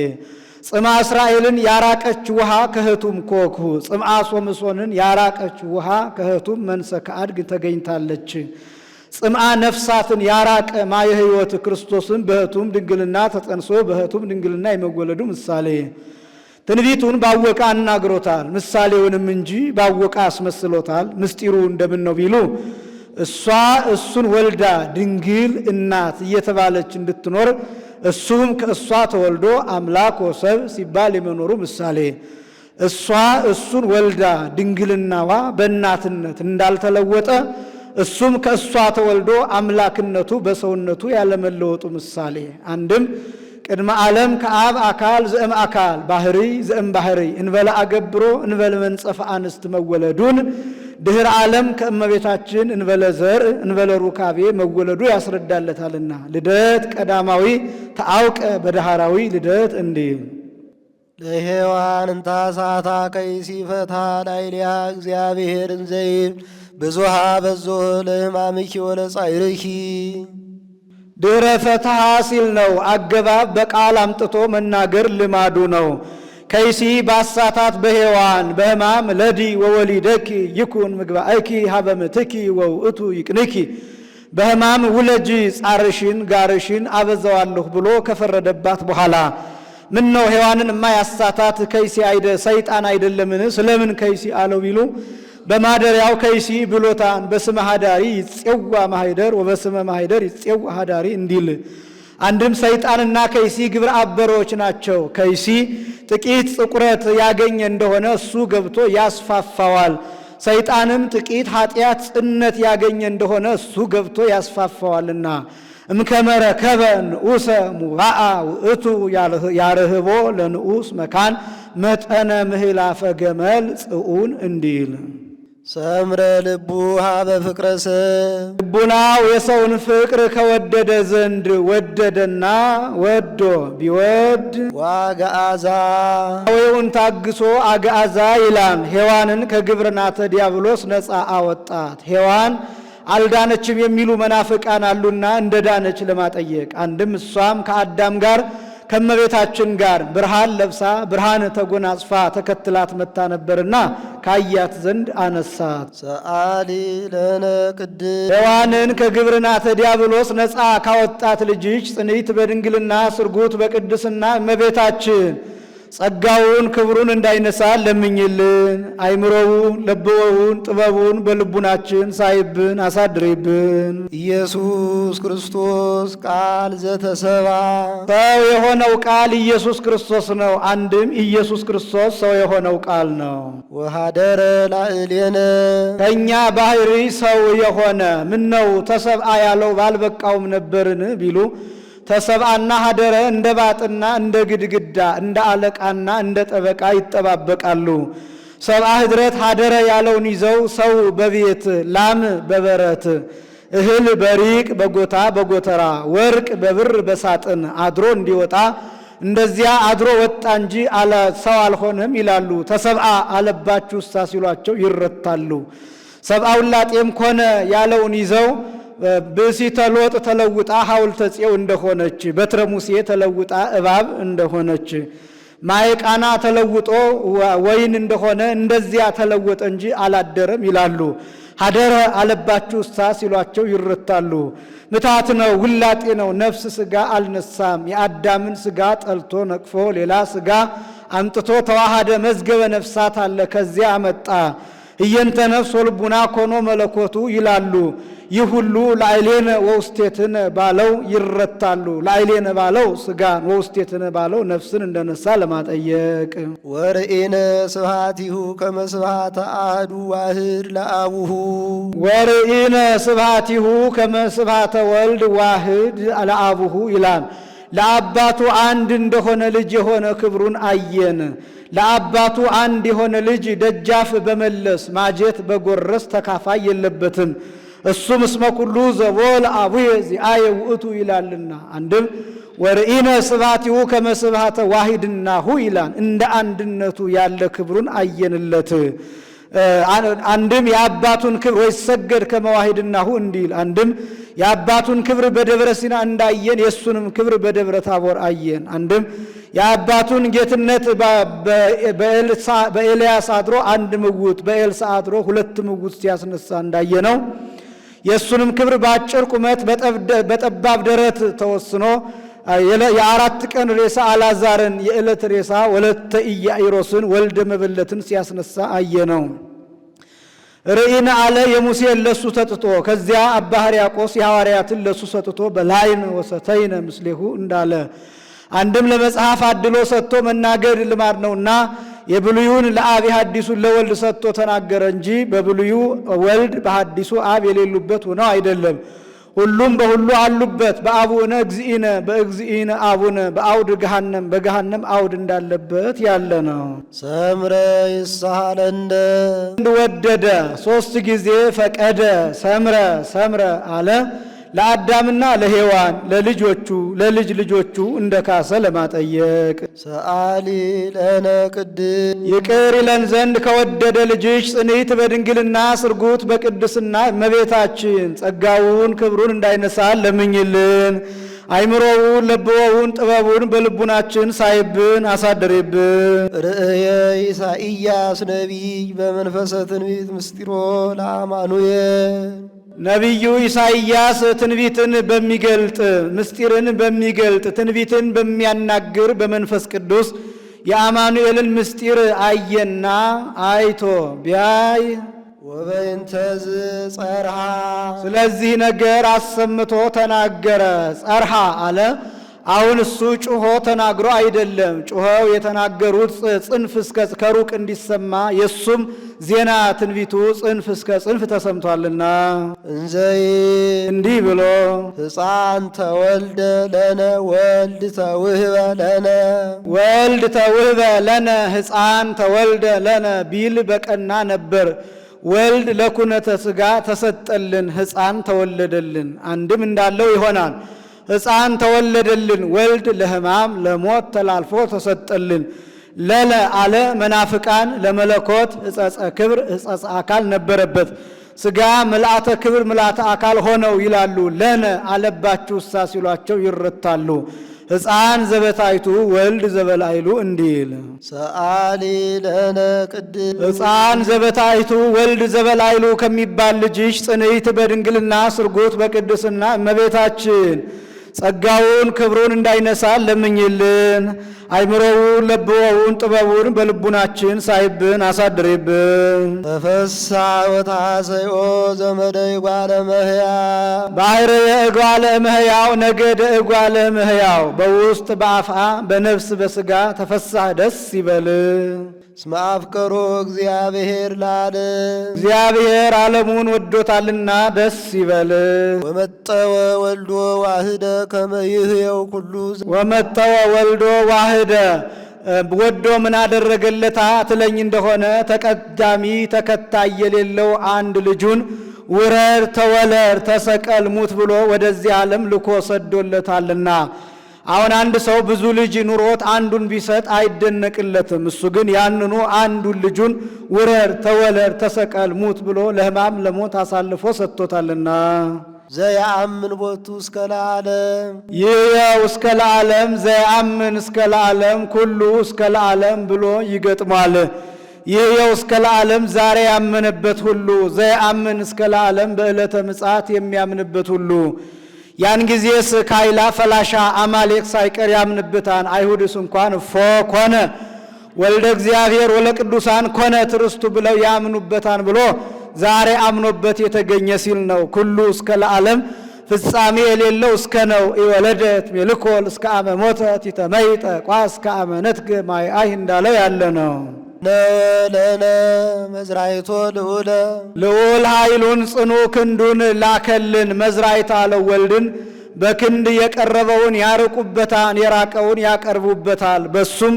ጽምአ እስራኤልን ያራቀች ውሃ ከሕቱም ኮኩ ጽምአ ሶምሶንን ያራቀች ውሃ ከሕቱም መንሰከ አድግ ተገኝታለች። ጽምአ ነፍሳትን ያራቀ ማየ ሕይወት ክርስቶስን በሕቱም ድንግልና ተጸንሶ በሕቱም ድንግልና የመወለዱ ምሳሌ ትንቢቱን ባወቀ አናግሮታል፣ ምሳሌውንም እንጂ ባወቀ አስመስሎታል። ምስጢሩ እንደምን ነው ቢሉ እሷ እሱን ወልዳ ድንግል እናት እየተባለች እንድትኖር እሱም ከእሷ ተወልዶ አምላክ ወሰብ ሲባል የመኖሩ ምሳሌ እሷ እሱን ወልዳ ድንግልናዋ በእናትነት እንዳልተለወጠ እሱም ከእሷ ተወልዶ አምላክነቱ በሰውነቱ ያለመለወጡ ምሳሌ አንድም ቅድመ ዓለም ከአብ አካል ዘእም አካል ባህሪ ዘእም ባህሪ እንበለ አገብሮ እንበለ መንጸፈ አንስት መወለዱን ድህር ዓለም ከእመቤታችን እንበለ ዘር እንበለ ሩካቤ መወለዱ ያስረዳለታልና ልደት ቀዳማዊ ተአውቀ በዳህራዊ ልደት እንዲል ለሔዋን እንታሳታ ከይሲ ፈታ ላይልያ እግዚአብሔር እንዘይብ ብዙሃ በዞ ለሕማምኪ ወለጻይርኪ ድህረ ፈትሐ ሲል ነው። አገባብ በቃል አምጥቶ መናገር ልማዱ ነው። ከይሲ ባሳታት በሔዋን በሕማም ለዲ ወወሊደኪ ይኩን ምግባእኪ ሀበምትኪ ወውእቱ ይቅንኪ በሕማም ውለጂ ጻርሽን ጋርሽን አበዛዋለሁ ብሎ ከፈረደባት በኋላ ምን ነው ሔዋንን የማያሳታት ከይሲ ሰይጣን አይደለምን? ስለምን ከይሲ አለው ቢሉ በማደሪያው ከይሲ ብሎታን በስመ ሀዳሪ ይጼዋ ማህደር ወበስመ ማህደር ይጼዋ ሀዳሪ እንዲል አንድም ሰይጣንና ከይሲ ግብረ አበሮች ናቸው። ከይሲ ጥቂት ጥቁረት ያገኘ እንደሆነ እሱ ገብቶ ያስፋፋዋል። ሰይጣንም ጥቂት ኃጢአት ጽነት ያገኘ እንደሆነ እሱ ገብቶ ያስፋፋዋልና እምከመረ ከበ ንዑሰ ሙባአ ውእቱ ያርህቦ ለንዑስ መካን መጠነ ምህላፈ ገመል ጽኡን እንዲል ሰምረ ልቡ ሀበ ፍቅረ ሰብ ልቡናው የሰውን ፍቅር ከወደደ ዘንድ ወደደና ወዶ ቢወድ ዋጋአዛ ወይውን ታግሶ አጋአዛ ይላል። ሔዋንን ከግብርናተ ዲያብሎስ ነፃ አወጣት። ሔዋን አልዳነችም የሚሉ መናፍቃን አሉና እንደዳነች ለማጠየቅ አንድም እሷም ከአዳም ጋር ከመቤታችን ጋር ብርሃን ለብሳ ብርሃን ተጎናጽፋ ተከትላት መታ ነበርና ካያት ዘንድ አነሳት። ሰአሊ ለነ ቅድስት ሔዋንን ከግብርናተ ዲያብሎስ ነፃ ካወጣት ልጅሽ ጽንዕት በድንግልና ስርጉት በቅድስና እመቤታችን ጸጋውን ክብሩን እንዳይነሳ ለምኝልን። አይምሮውን ለብወውን ጥበቡን በልቡናችን ሳይብን አሳድሪብን። ኢየሱስ ክርስቶስ ቃል ዘተሰባ ሰው የሆነው ቃል ኢየሱስ ክርስቶስ ነው። አንድም ኢየሱስ ክርስቶስ ሰው የሆነው ቃል ነው። ወሃደረ ላዕሌነ ከእኛ ባህሪ ሰው የሆነ ምን ነው ተሰብአ ያለው ባልበቃውም ነበርን ቢሉ ተሰብአና ሀደረ እንደ ባጥና እንደ ግድግዳ እንደ አለቃና እንደ ጠበቃ ይጠባበቃሉ። ሰብአ ህድረት ሀደረ ያለውን ይዘው ሰው በቤት ላም በበረት እህል በሪቅ በጎታ በጎተራ ወርቅ በብር በሳጥን አድሮ እንዲወጣ እንደዚያ አድሮ ወጣ እንጂ ሰው አልሆነም ይላሉ። ተሰብአ አለባችሁ እሳ ሲሏቸው ይረታሉ። ሰብአ ውላጤም ኮነ ያለውን ይዘው ብእሲተ ሎጥ ተለውጣ ሐውልተ ጽዮን እንደሆነች በትረ ሙሴ ተለውጣ እባብ እንደሆነች ማይቃና ተለውጦ ወይን እንደሆነ እንደዚያ ተለወጠ እንጂ አላደረም ይላሉ። ሀደረ አለባችሁ እሳ ሲሏቸው ይረታሉ። ምታት ነው፣ ውላጤ ነው፣ ነፍስ ሥጋ አልነሳም። የአዳምን ሥጋ ጠልቶ ነቅፎ ሌላ ሥጋ አምጥቶ ተዋሃደ። መዝገበ ነፍሳት አለ ከዚያ አመጣ። እየንተ ነፍስ ወልቡና ኮኖ መለኮቱ ይላሉ። ይህ ሁሉ ላዕሌነ ወውስቴትነ ባለው ይረታሉ። ላዕሌነ ባለው ሥጋን ወውስቴትነ ባለው ነፍስን እንደነሳ ለማጠየቅ ወርኢነ ስብሐቲሁ ከመ ስብሐተ አሐዱ ዋህድ ለአቡሁ ወርኢነ ስብሐቲሁ ከመ ስብሐተ ወልድ ዋህድ ለአቡሁ ይላል። ለአባቱ አንድ እንደሆነ ልጅ የሆነ ክብሩን አየን። ለአባቱ አንድ የሆነ ልጅ ደጃፍ በመለስ ማጀት በጎረስ ተካፋይ የለበትም። እሱም እስመ ኩሉ ዘቦ ለአቡየ ዚአየ ውእቱ ይላልና። አንድም ወርኢነ ስብሐቲሁ ከመ ስብሐተ ዋሂድናሁ ይላል። እንደ አንድነቱ ያለ ክብሩን አየንለት። አንድም የአባቱን ክብር ወይሰገድ ከመ ዋሂድናሁ እንዲል። አንድም የአባቱን ክብር በደብረ ሲና እንዳየን የእሱንም ክብር በደብረ ታቦር አየን። አንድም የአባቱን ጌትነት በኤልያስ አድሮ አንድ ምውት በኤልሳ አድሮ ሁለት ምውት ሲያስነሳ እንዳየነው የእሱንም ክብር በአጭር ቁመት በጠባብ ደረት ተወስኖ የአራት ቀን ሬሳ አልዓዛርን የዕለት ሬሳ ወለተ ኢያኢሮስን ወልደ መበለትን ሲያስነሳ አየነው። ርኢነ አለ የሙሴን ለሱ ሰጥቶ ከዚያ አባ ሕርያቆስ የሐዋርያትን ለሱ ሰጥቶ በላይነ ወሰተይነ ምስሌሁ እንዳለ። አንድም ለመጽሐፍ አድሎ ሰጥቶ መናገር ልማድ ነውና የብሉዩን ለአብ የሐዲሱን ለወልድ ሰጥቶ ተናገረ እንጂ በብሉዩ ወልድ በሐዲሱ አብ የሌሉበት ሆነው አይደለም። ሁሉም በሁሉ አሉበት። በአቡነ እግዚእነ በእግዚእነ አቡነ በአውድ ገሃነም በገሃነም አውድ እንዳለበት ያለ ነው። ሰምረ ይሳሃለንደ ወደደ ሶስት ጊዜ ፈቀደ። ሰምረ ሰምረ አለ ለአዳምና ለሔዋን ለልጆቹ ለልጅ ልጆቹ እንደ ካሰ ለማጠየቅ ሰአሊ ለነ ቅድስ ይቅር ይለን ዘንድ ከወደደ ልጅሽ ጽንዕት በድንግልና ስርጉት በቅድስና እመቤታችን ጸጋውን ክብሩን እንዳይነሳን ለምኝልን። አይምሮውን ለብወውን ጥበቡን በልቡናችን ሳይብን አሳድሬብን። ርእየ ኢሳይያስ ነቢይ በመንፈሰ ትንቢት ምስጢሮ ለአማኑኤል ነቢዩ ኢሳይያስ ትንቢትን በሚገልጥ ምስጢርን በሚገልጥ ትንቢትን በሚያናግር በመንፈስ ቅዱስ የአማኑኤልን ምስጢር አየና አይቶ ቢያይ ወበይንተዝ ጸርሃ ስለዚህ ነገር አሰምቶ ተናገረ። ጸርሃ አለ። አሁን እሱ ጩሆ ተናግሮ አይደለም። ጩኸው የተናገሩት ጽንፍ እስከ ከሩቅ እንዲሰማ የሱም ዜና ትንቢቱ ጽንፍ እስከ ጽንፍ ተሰምቷልና እንዘይ እንዲህ ብሎ ሕፃን ተወልደ ለነ ወልድ ተውህበ ለነ ወልድ ተውህበ ለነ ሕፃን ተወልደ ለነ ቢል በቀና ነበር። ወልድ ለኩነተ ሥጋ ተሰጠልን፣ ሕፃን ተወለደልን። አንድም እንዳለው ይሆናል። ሕፃን ተወለደልን፣ ወልድ ለሕማም ለሞት ተላልፎ ተሰጠልን። ለለ አለ መናፍቃን ለመለኮት ሕጸጸ ክብር ሕጸጸ አካል ነበረበት። ሥጋ ምልአተ ክብር ምልአተ አካል ሆነው ይላሉ። ለነ አለባችሁ እሳ ሲሏቸው ይረታሉ። ሕፃን ዘበታይቱ ወልድ ዘበላይሉ እንዲል ሰአሊ ለነ ቅድስ ሕፃን ዘበታይቱ ወልድ ዘበላይሉ ከሚባል ልጅሽ ጽንዕት በድንግልና ስርጉት በቅድስና እመቤታችን ጸጋውን ክብሩን እንዳይነሳን ለምኝልን። አይምሮውን ለብወውን ጥበቡን በልቡናችን ሳይብን አሳድሬብን። ተፈሳ ወታሰዮ ዘመደ እጓለ እመሕያው ባህረ እጓለ እመሕያው ነገደ እጓለ እመሕያው በውስጥ በአፍአ በነፍስ በሥጋ ተፈሳህ ደስ ይበል። እስመ አፍቀሮ እግዚአብሔር ለዓለም እግዚአብሔር ዓለሙን ወዶታልና ደስ ይበል። ወመጠወ ወልዶ ዋህደ ከመ ይህየው ኩሉ ወመጠወ ወልዶ ዋህደ ወዶ ምን አደረገለታ ትለኝ እንደሆነ ተቀዳሚ ተከታይ የሌለው አንድ ልጁን ውረድ ተወለድ ተሰቀል ሙት ብሎ ወደዚህ ዓለም ልኮ ሰዶለታልና። አሁን አንድ ሰው ብዙ ልጅ ኑሮት አንዱን ቢሰጥ አይደነቅለትም። እሱ ግን ያንኑ አንዱን ልጁን ውረድ ተወለድ ተሰቀል ሙት ብሎ ለሕማም ለሞት አሳልፎ ሰጥቶታልና። ዘያአምን ቦቱ እስከ ለዓለም ይኸው እስከ ለዓለም ዘያአምን እስከ ለዓለም ኩሉ እስከ ለዓለም ብሎ ይገጥሟል። ይህየው እስከ ለዓለም ዛሬ ያመነበት ሁሉ ዘያምን እስከ ለዓለም በዕለተ ምጽአት የሚያምንበት ሁሉ ያን ጊዜስ ካይላ ፈላሻ አማሌቅ ሳይቀር ያምንበታን አይሁድስ እንኳን እፎ ኮነ ወልደ እግዚአብሔር ወለቅዱሳን ኮነ ትርስቱ ብለው ያምኑበታን ብሎ ዛሬ አምኖበት የተገኘ ሲል ነው። ኩሉ እስከ ለዓለም ፍጻሜ የሌለው እስከ ነው። ኢወለደት ሜልኮል እስከ አመ ሞተት ይተመይጠ ቋ እስከ አመ ነትገ ማይአይ እንዳለው ያለ ነው። ለነ መዝራይቶ ልዑለ ልዑል ኃይሉን ጽኑ ክንዱን ላከልን። መዝራይት አለው ወልድን በክንድ የቀረበውን ያርቁበታል፣ የራቀውን ያቀርቡበታል። በሱም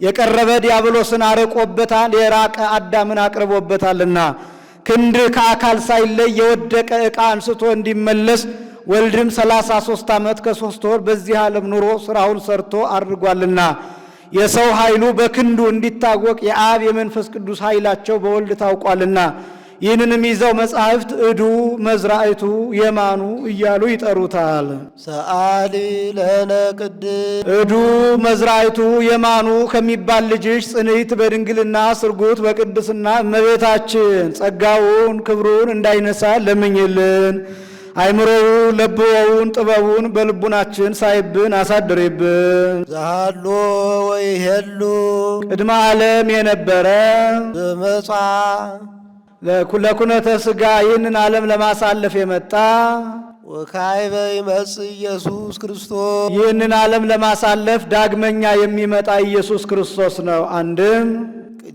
የቀረበ ዲያብሎስን አርቆበታል፣ የራቀ አዳምን አቅርቦበታልና ክንድ ከአካል ሳይለይ የወደቀ ዕቃ አንስቶ እንዲመለስ ወልድም 33 ዓመት ከ3 ወር በዚህ ዓለም ኑሮ ስራውን ሰርቶ አድርጓልና የሰው ኃይሉ በክንዱ እንዲታወቅ የአብ የመንፈስ ቅዱስ ኃይላቸው በወልድ ታውቋልና ይህንንም ይዘው መጻሕፍት እዱ መዝራእቱ የማኑ እያሉ ይጠሩታል። ሰአሊ ለነ ቅድስ እዱ መዝራእቱ የማኑ ከሚባል ልጅሽ ጽንዕት በድንግልና ስርጉት በቅድስና እመቤታችን ጸጋውን ክብሩን እንዳይነሳ ለምኝልን። አይምሮውን ለብወውን ጥበቡን በልቡናችን ሳይብን አሳድሬብን። ዛሃሎ ወይሄሉ ቅድመ ዓለም የነበረ ዘመጻ ለኩነተ ሥጋ ይህንን ዓለም ለማሳለፍ የመጣ ወካዕበ ይመጽእ ኢየሱስ ክርስቶስ ይህንን ዓለም ለማሳለፍ ዳግመኛ የሚመጣ ኢየሱስ ክርስቶስ ነው። አንድም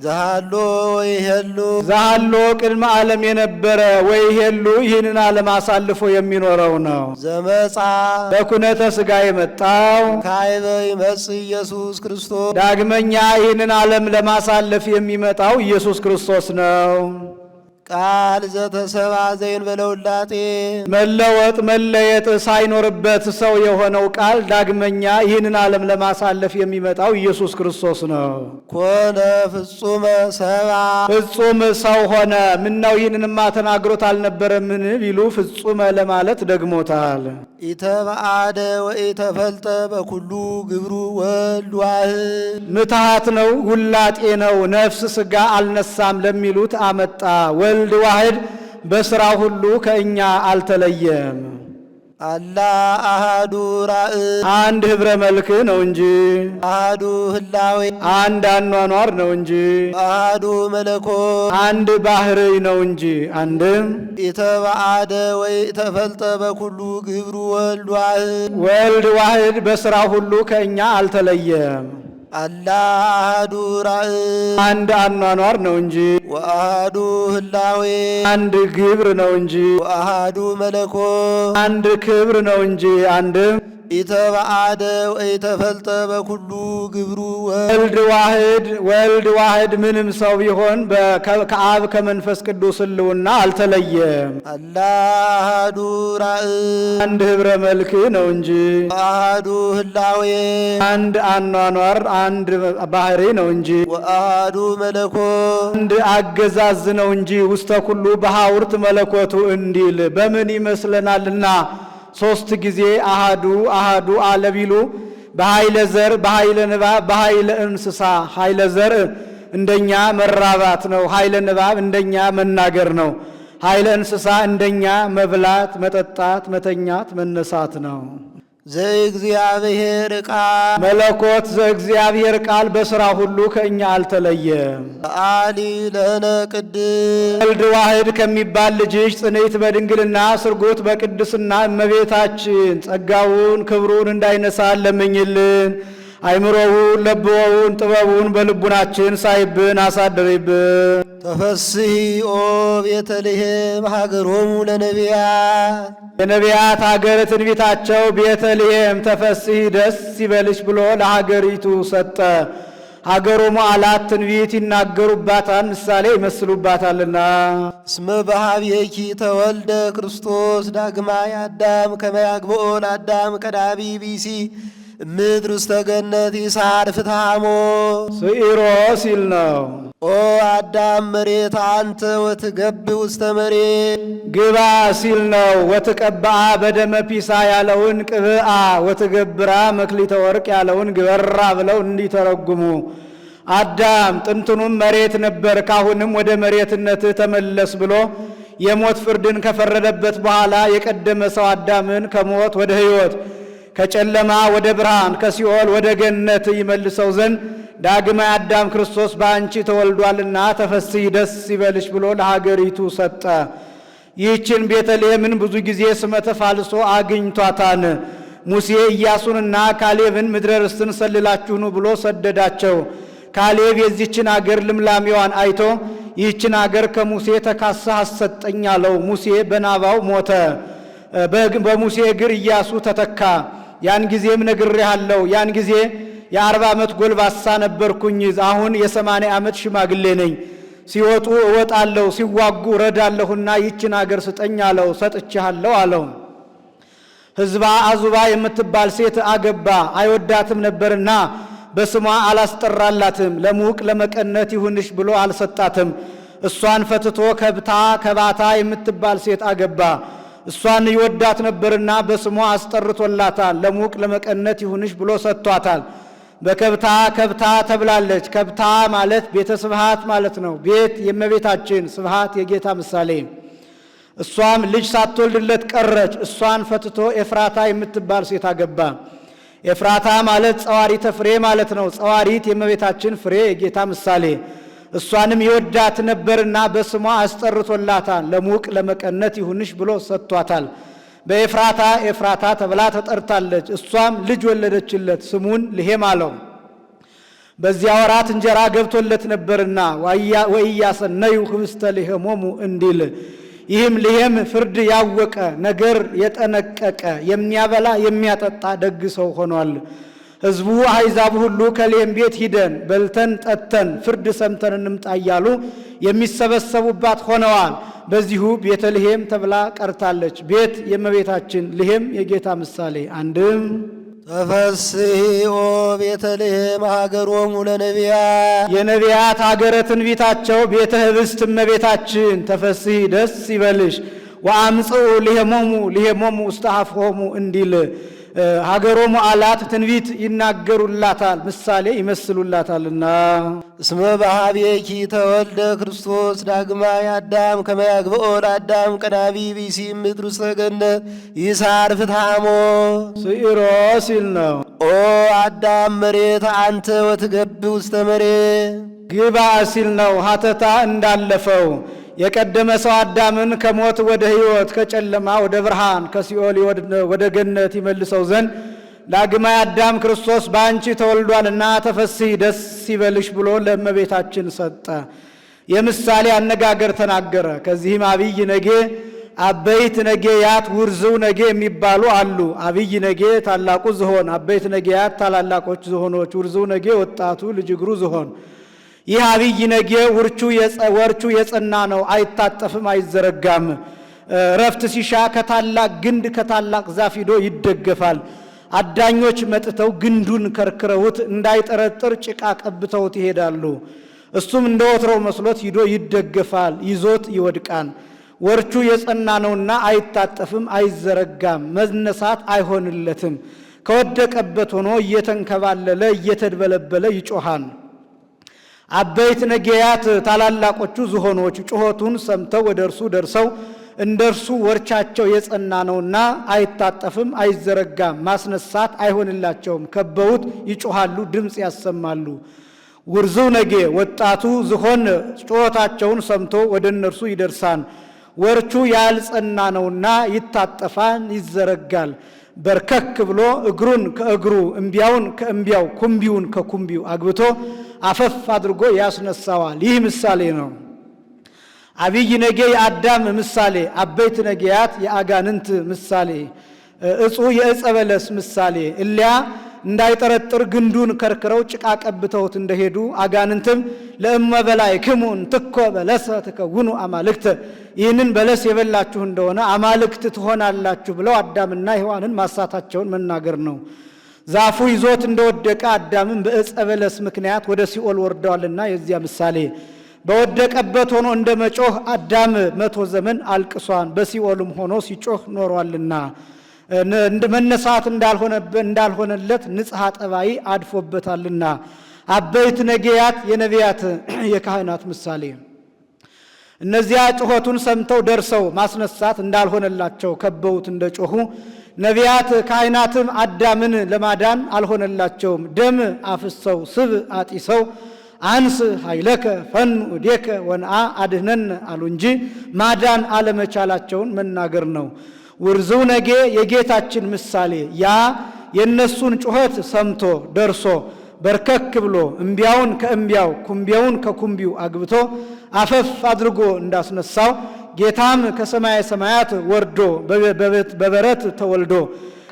ዛሃሎ ወይሄሉ ዛሃሎ ቅድመ ዓለም የነበረ ወይሄሉ ይህንን ዓለም አሳልፎ የሚኖረው ነው። ዘመጻ በኩነተ ሥጋ የመጣው ካዕበ ይመጽእ ኢየሱስ ክርስቶስ ዳግመኛ ይህንን ዓለም ለማሳለፍ የሚመጣው ኢየሱስ ክርስቶስ ነው። ቃል ዘተሰባ ዘእንበለ ውላጤ መለወጥ መለየጥ ሳይኖርበት ሰው የሆነው ቃል ዳግመኛ ይህንን ዓለም ለማሳለፍ የሚመጣው ኢየሱስ ክርስቶስ ነው። ኮነ ፍጹመ ሰብአ ፍጹም ሰው ሆነ። ምነው ይህንንማ ተናግሮት አልነበረምን ቢሉ ፍጹመ ለማለት ደግሞታል። ኢተበአደ ወኢተፈልጠ በኩሉ ግብሩ ወልድ ዋህድ ምትሃት ነው፣ ውላጤ ነው፣ ነፍስ ሥጋ አልነሳም ለሚሉት አመጣ። ወልድ ዋህድ በሥራ ሁሉ ከእኛ አልተለየም። አላ አሃዱ ራእ አንድ ኅብረ መልክ ነው እንጂ አሃዱ ህላዌ አንድ አኗኗር ነው እንጂ አሃዱ መለኮ አንድ ባሕርይ ነው እንጂ አንድም ኢተበአደ ወኢተፈልጠ በኩሉ ግብሩ ወልድ ዋህድ ወልድ ዋህድ በሥራ ሁሉ ከእኛ አልተለየም። አላ አሃዱ ራእ አንድ አኗኗር ነው እንጂ ወአሃዱ ህላዌ አንድ ግብር ነው እንጂ ወአሃዱ መለኮ አንድ ክብር ነው እንጂ አንድም ኢተበአደ ወኢተፈልጠ በኩሉ ግብሩ ወልድ ዋህድ ምንም ሰው ቢሆን ከአብ ከመንፈስ ቅዱስ ሕልውና አልተለየም። አላ አሃዱ ራእ አንድ ኅብረ መልክ ነው እንጂ ወአሃዱ ህላዌ አንድ አኗኗር አንድ ባህሪ ነው እንጂ ወአሃዱ መለኮ አንድ አገዛዝ ነው እንጂ ውስተ ኩሉ በሐውርት መለኮቱ እንዲል በምን ይመስለናልና ሶስት ጊዜ አሃዱ አሃዱ አለ ቢሉ በኃይለ ዘር በኃይለ ንባብ በኃይለ እንስሳ ኃይለ ዘር እንደኛ መራባት ነው። ኃይለ ንባብ እንደኛ መናገር ነው። ኃይለ እንስሳ እንደኛ መብላት፣ መጠጣት፣ መተኛት፣ መነሳት ነው። ዘእግዚአብሔር ቃል መለኮት ዘእግዚአብሔር ቃል በሥራ ሁሉ ከእኛ አልተለየም። አሊ ለነ ቅድስ ወልድ ዋህድ ከሚባል ልጅሽ ጽንዕት በድንግልና ስርጉት በቅድስና እመቤታችን ጸጋውን ክብሩን እንዳይነሳ ለምኝልን። አይምሮውን ለብወውን ጥበቡን በልቡናችን ሳይብን አሳድሪብን። ተፈስሒ ኦ ቤተልሔም ሀገሮሙ ለነቢያት የነቢያት ሀገር ትንቢታቸው ቤተልሔም ተፈስሒ ደስ ይበልሽ ብሎ ለሀገሪቱ ሰጠ። ሀገሩ መዓላት ትንቢት ይናገሩባታል፣ ምሳሌ ይመስሉባታልና። እስመ በኀቤኪ ተወልደ ክርስቶስ ዳግማይ አዳም ከመ ያግብኦ ለአዳም ቀዳሚ ቢሲ ምድር ውስተ ገነት ይሳር ፍትሐሞ ስዒሮ ሲል ነው። ኦ አዳም መሬት አንተ ወትገብ ውስተ መሬት ግባ ሲል ነው። ወትቀብአ በደመ ፒሳ ያለውን ቅብአ ወትገብራ መክሊተ ወርቅ ያለውን ግበራ ብለው እንዲተረጉሙ አዳም ጥንቱንም መሬት ነበር፣ ካሁንም ወደ መሬትነት ተመለስ ብሎ የሞት ፍርድን ከፈረደበት በኋላ የቀደመ ሰው አዳምን ከሞት ወደ ሕይወት ከጨለማ ወደ ብርሃን ከሲኦል ወደ ገነት ይመልሰው ዘንድ ዳግማዊ አዳም ክርስቶስ በአንቺ ተወልዷልና ተፈሥሒ ደስ ይበልሽ ብሎ ለሀገሪቱ ሰጠ። ይህችን ቤተልሔምን ብዙ ጊዜ ስመ ተፋልሶ አግኝቷታን። ሙሴ ኢያሱንና ካሌብን ምድረ ርስትን ሰልላችሁ ኑ ብሎ ሰደዳቸው። ካሌብ የዚችን አገር ልምላሜዋን አይቶ ይህችን አገር ከሙሴ ተካስህ አሰጠኝ አለው። ሙሴ በናባው ሞተ። በሙሴ እግር ኢያሱ ተተካ። ያን ጊዜም ነግሬሃለሁ፣ ያን ጊዜ የ40 ዓመት ጎልባሳ ነበርኩኝ፣ አሁን የ80 ዓመት ሽማግሌ ነኝ። ሲወጡ እወጣለሁ፣ ሲዋጉ እረዳለሁና ይህችን አገር ስጠኝ አለው። ሰጥቼሃለሁ አለው። ሕዝባ አዙባ የምትባል ሴት አገባ። አይወዳትም ነበርና በስሟ አላስጠራላትም። ለሙቅ ለመቀነት ይሁንሽ ብሎ አልሰጣትም። እሷን ፈትቶ ከባታ የምትባል ሴት አገባ። እሷን ይወዳት ነበርና በስሟ አስጠርቶላታል። ለሙቅ ለመቀነት ይሁንሽ ብሎ ሰጥቷታል። በከብታ ተብላለች። ከብታ ማለት ቤተ ስብሃት ማለት ነው። ቤት የእመቤታችን፣ ስብሃት የጌታ ምሳሌ። እሷም ልጅ ሳትወልድለት ቀረች። እሷን ፈትቶ ኤፍራታ የምትባል ሴት አገባ። ኤፍራታ ማለት ጸዋሪተ ፍሬ ማለት ነው። ጸዋሪት የእመቤታችን ፍሬ የጌታ ምሳሌ። እሷንም ይወዳት ነበርና በስሟ አስጠርቶላታል። ለሙቅ ለመቀነት ይሁንሽ ብሎ ሰጥቷታል። በኤፍራታ ኤፍራታ ተብላ ተጠርታለች። እሷም ልጅ ወለደችለት፣ ስሙን ልሄም አለው። በዚያ ወራት እንጀራ ገብቶለት ነበርና ወኢያሰነዩ ህብስተ ልሄሞሙ እንዲል። ይህም ልሄም ፍርድ ያወቀ ነገር የጠነቀቀ የሚያበላ የሚያጠጣ ደግ ሰው ሆኗል። ሕዝቡ አሕዛብ ሁሉ ከልሄም ቤት ሂደን በልተን ጠጥተን ፍርድ ሰምተን እንምጣ እያሉ የሚሰበሰቡባት ሆነዋል። በዚሁ ቤተልሔም ተብላ ቀርታለች። ቤት የእመቤታችን፣ ልሄም የጌታ ምሳሌ። አንድም ተፈሥሒ ኦ ቤተልሔም ሀገሮሙ ለነቢያት፣ የነቢያት ሀገረ ትንቢታቸው ቤተ ህብስት እመቤታችን ተፈሥሒ ደስ ይበልሽ። ወአምጽኡ ልሄሞሙ ውስተ አፍሆሙ እንዲል ሀገሮሙ አላት ትንቢት ይናገሩላታል፣ ምሳሌ ይመስሉላታልና። እስመ በኀቤኪ ተወልደ ክርስቶስ ዳግማይ አዳም ከመ ያግብኦ ለአዳም ቀዳሚ ቢሲ ምድር ውስተ ገነት ይሳር ፍትሐሞ ስኢሮ ሲል ነው። ኦ አዳም መሬት አንተ ወትገብ ውስተ መሬት ግባ ሲል ነው። ሀተታ እንዳለፈው የቀደመ ሰው አዳምን ከሞት ወደ ሕይወት ከጨለማ ወደ ብርሃን ከሲኦል ወደ ገነት ይመልሰው ዘንድ ዳግማይ አዳም ክርስቶስ በአንቺ ተወልዷልና ተፈሥሒ ደስ ይበልሽ ብሎ ለእመቤታችን ሰጠ። የምሳሌ አነጋገር ተናገረ። ከዚህም አብይ ነጌ፣ አበይት ነጌያት፣ ውርዝው ነጌ የሚባሉ አሉ። አብይ ነጌ ታላቁ ዝሆን፣ አበይት ነጌያት ታላላቆች ዝሆኖች፣ ውርዝው ነጌ ወጣቱ ልጅ እግሩ ዝሆን። ይህ አብይ ነጌ ወርቹ የጸና ነው፣ አይታጠፍም፣ አይዘረጋም። ረፍት ሲሻ ከታላቅ ግንድ ከታላቅ ዛፍ ሂዶ ይደገፋል። አዳኞች መጥተው ግንዱን ከርክረውት እንዳይጠረጥር ጭቃ ቀብተውት ይሄዳሉ። እሱም እንደ ወትሮው መስሎት ሂዶ ይደገፋል፣ ይዞት ይወድቃል። ወርቹ የጸና ነውና አይታጠፍም፣ አይዘረጋም፣ መነሳት አይሆንለትም። ከወደቀበት ሆኖ እየተንከባለለ እየተድበለበለ ይጮኻል። አበይት ነጌያት ታላላቆቹ ዝሆኖች ጩኸቱን ሰምተው ወደ እርሱ ደርሰው እንደ እርሱ ወርቻቸው የጸና ነውና አይታጠፍም፣ አይዘረጋም፣ ማስነሳት አይሆንላቸውም። ከበውት ይጮኻሉ፣ ድምፅ ያሰማሉ። ውርዝው ነጌ ወጣቱ ዝሆን ጩኸታቸውን ሰምቶ ወደ እነርሱ ይደርሳል። ወርቹ ያልጸና ነውና ይታጠፋል፣ ይዘረጋል። በርከክ ብሎ እግሩን ከእግሩ እምቢያውን ከእምቢያው ኩምቢውን ከኩምቢው አግብቶ አፈፍ አድርጎ ያስነሳዋል። ይህ ምሳሌ ነው። አብይ ነጌ የአዳም ምሳሌ፣ አበይት ነጌያት የአጋንንት ምሳሌ፣ እጹ የዕፀ በለስ ምሳሌ። እሊያ እንዳይጠረጥር ግንዱን ከርክረው ጭቃ ቀብተውት እንደሄዱ አጋንንትም ለእመ በላዕክሙ እንትኮ በለሰ ትከውኑ አማልክት፣ ይህንን በለስ የበላችሁ እንደሆነ አማልክት ትሆናላችሁ ብለው አዳምና ሔዋንን ማሳታቸውን መናገር ነው። ዛፉ ይዞት እንደወደቀ አዳምም በዕፀ በለስ ምክንያት ወደ ሲኦል ወርደዋልና የዚያ ምሳሌ። በወደቀበት ሆኖ እንደ መጮህ አዳም 100 ዘመን አልቅሷን፣ በሲኦልም ሆኖ ሲጮህ ኖሯልና መነሳት እንዳልሆነለት ንጽሐ ጠባይ አድፎበታልና አበይት ነጌያት የነቢያት የካህናት ምሳሌ። እነዚያ ጩኸቱን ሰምተው ደርሰው ማስነሳት እንዳልሆነላቸው ከበውት እንደጮኹ ነቢያት ካህናትም አዳምን ለማዳን አልሆነላቸውም። ደም አፍሰው ስብ አጢሰው አንስ ኃይለከ ፈኑ እዴከ ወንአ አድህነን አሉ እንጂ ማዳን አለመቻላቸውን መናገር ነው። ውርዝው ነጌ የጌታችን ምሳሌ ያ የነሱን ጩኸት ሰምቶ ደርሶ በርከክ ብሎ እምቢያውን ከእምቢያው ኩምቢያውን ከኩምቢው አግብቶ አፈፍ አድርጎ እንዳስነሳው ጌታም ከሰማየ ሰማያት ወርዶ በበረት ተወልዶ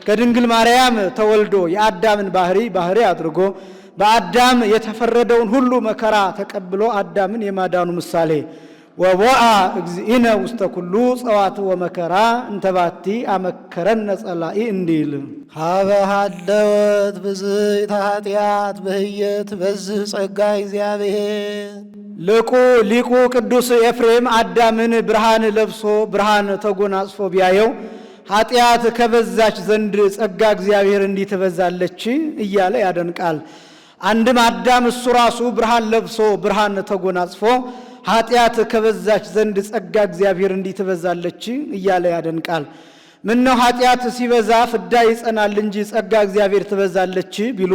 ከድንግል ማርያም ተወልዶ የአዳምን ባህሪ አድርጎ በአዳም የተፈረደውን ሁሉ መከራ ተቀብሎ አዳምን የማዳኑ ምሳሌ ወቦአ እግዚእነ ውስተ ኩሉ ጸዋት ወመከራ እንተባቲ አመከረነ ጸላኢ እንዲል ሀበ ሀለወት ብዝይት ኃጢአት በህየት በዝህ ጸጋ እግዚአብሔር ሊቁ ቅዱስ ኤፍሬም አዳምን ብርሃን ለብሶ ብርሃን ተጎናጽፎ ቢያየው ኃጢአት ከበዛች ዘንድ ጸጋ እግዚአብሔር እንዲህ ትበዛለች እያለ ያደንቃል። አንድም አዳም እሱ ራሱ ብርሃን ለብሶ ብርሃን ተጎናጽፎ ኃጢአት ከበዛች ዘንድ ጸጋ እግዚአብሔር እንዲህ ትበዛለች እያለ ያደንቃል። ምነው ኃጢአት ሲበዛ ፍዳ ይጸናል እንጂ ጸጋ እግዚአብሔር ትበዛለች ቢሉ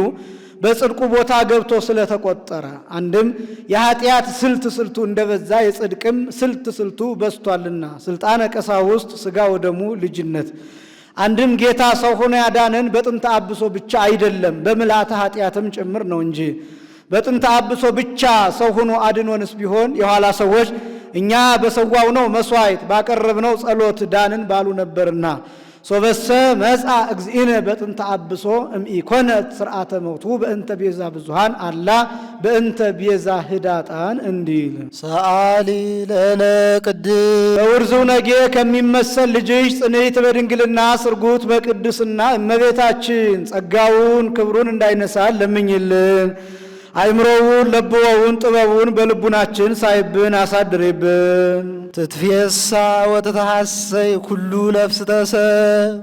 በጽድቁ ቦታ ገብቶ ስለተቆጠረ፣ አንድም የኃጢአት ስልቱ እንደበዛ የጽድቅም ስልቱ በስቷልና ስልጣነ ቀሳውስት ሥጋ ወደሙ ልጅነት። አንድም ጌታ ሰው ሆኖ ያዳነን በጥንተ አብሶ ብቻ አይደለም በምልአተ ኃጢአትም ጭምር ነው እንጂ በጥንተ አብሶ ብቻ ሰው ሆኖ አድኖንስ ቢሆን የኋላ ሰዎች እኛ በሰዋው ነው መስዋዕት ባቀረብነው ጸሎት ዳንን ባሉ ነበርና ሶበሰ መጻ እግዚእነ በጥንተ አብሶ እምኢኮነት ስርዓተ ሞቱ በእንተ ቤዛ ብዙሃን አላ በእንተ ቤዛ ህዳጣን እንዲል ሰአሊ ለነ ቅድስ በውርዝው ነጌ ከሚመሰል ልጅሽ ጽንዕት በድንግልና ስርጉት በቅድስና እመቤታችን ጸጋውን ክብሩን እንዳይነሳል ለምኝልን። አይምሮውን ለብወውን ጥበቡን በልቡናችን ሳይብን አሳድሬብን። ትትፌሳ ወተተሐሰይ ኩሉ ነፍስ ተሰብ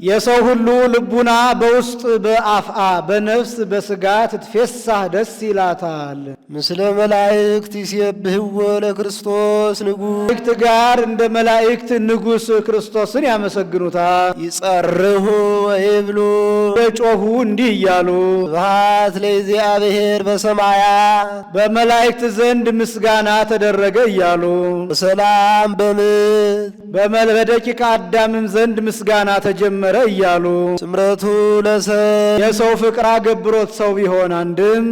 የሰው ሁሉ ልቡና በውስጥ በአፍአ በነፍስ በስጋ ትትፌሳህ ደስ ይላታል። ምስለ መላእክት ይሴብህዎ ለክርስቶስ ንጉሥ መላእክት ጋር እንደ መላእክት ንጉሥ ክርስቶስን ያመሰግኑታል። ይጸርሁ ወይብሉ በጮኹ እንዲህ እያሉ ስብሐት ለእግዚአብሔር በሰማያት በመላእክት ዘንድ ምስጋና ተደረገ እያሉ ሰላም በምድር በደቂቀ አዳምም ዘንድ ምስጋና ተጀመረ እያሉ ስምረቱ ለሰብ የሰው ፍቅር አገብሮት ሰው ቢሆን አንድም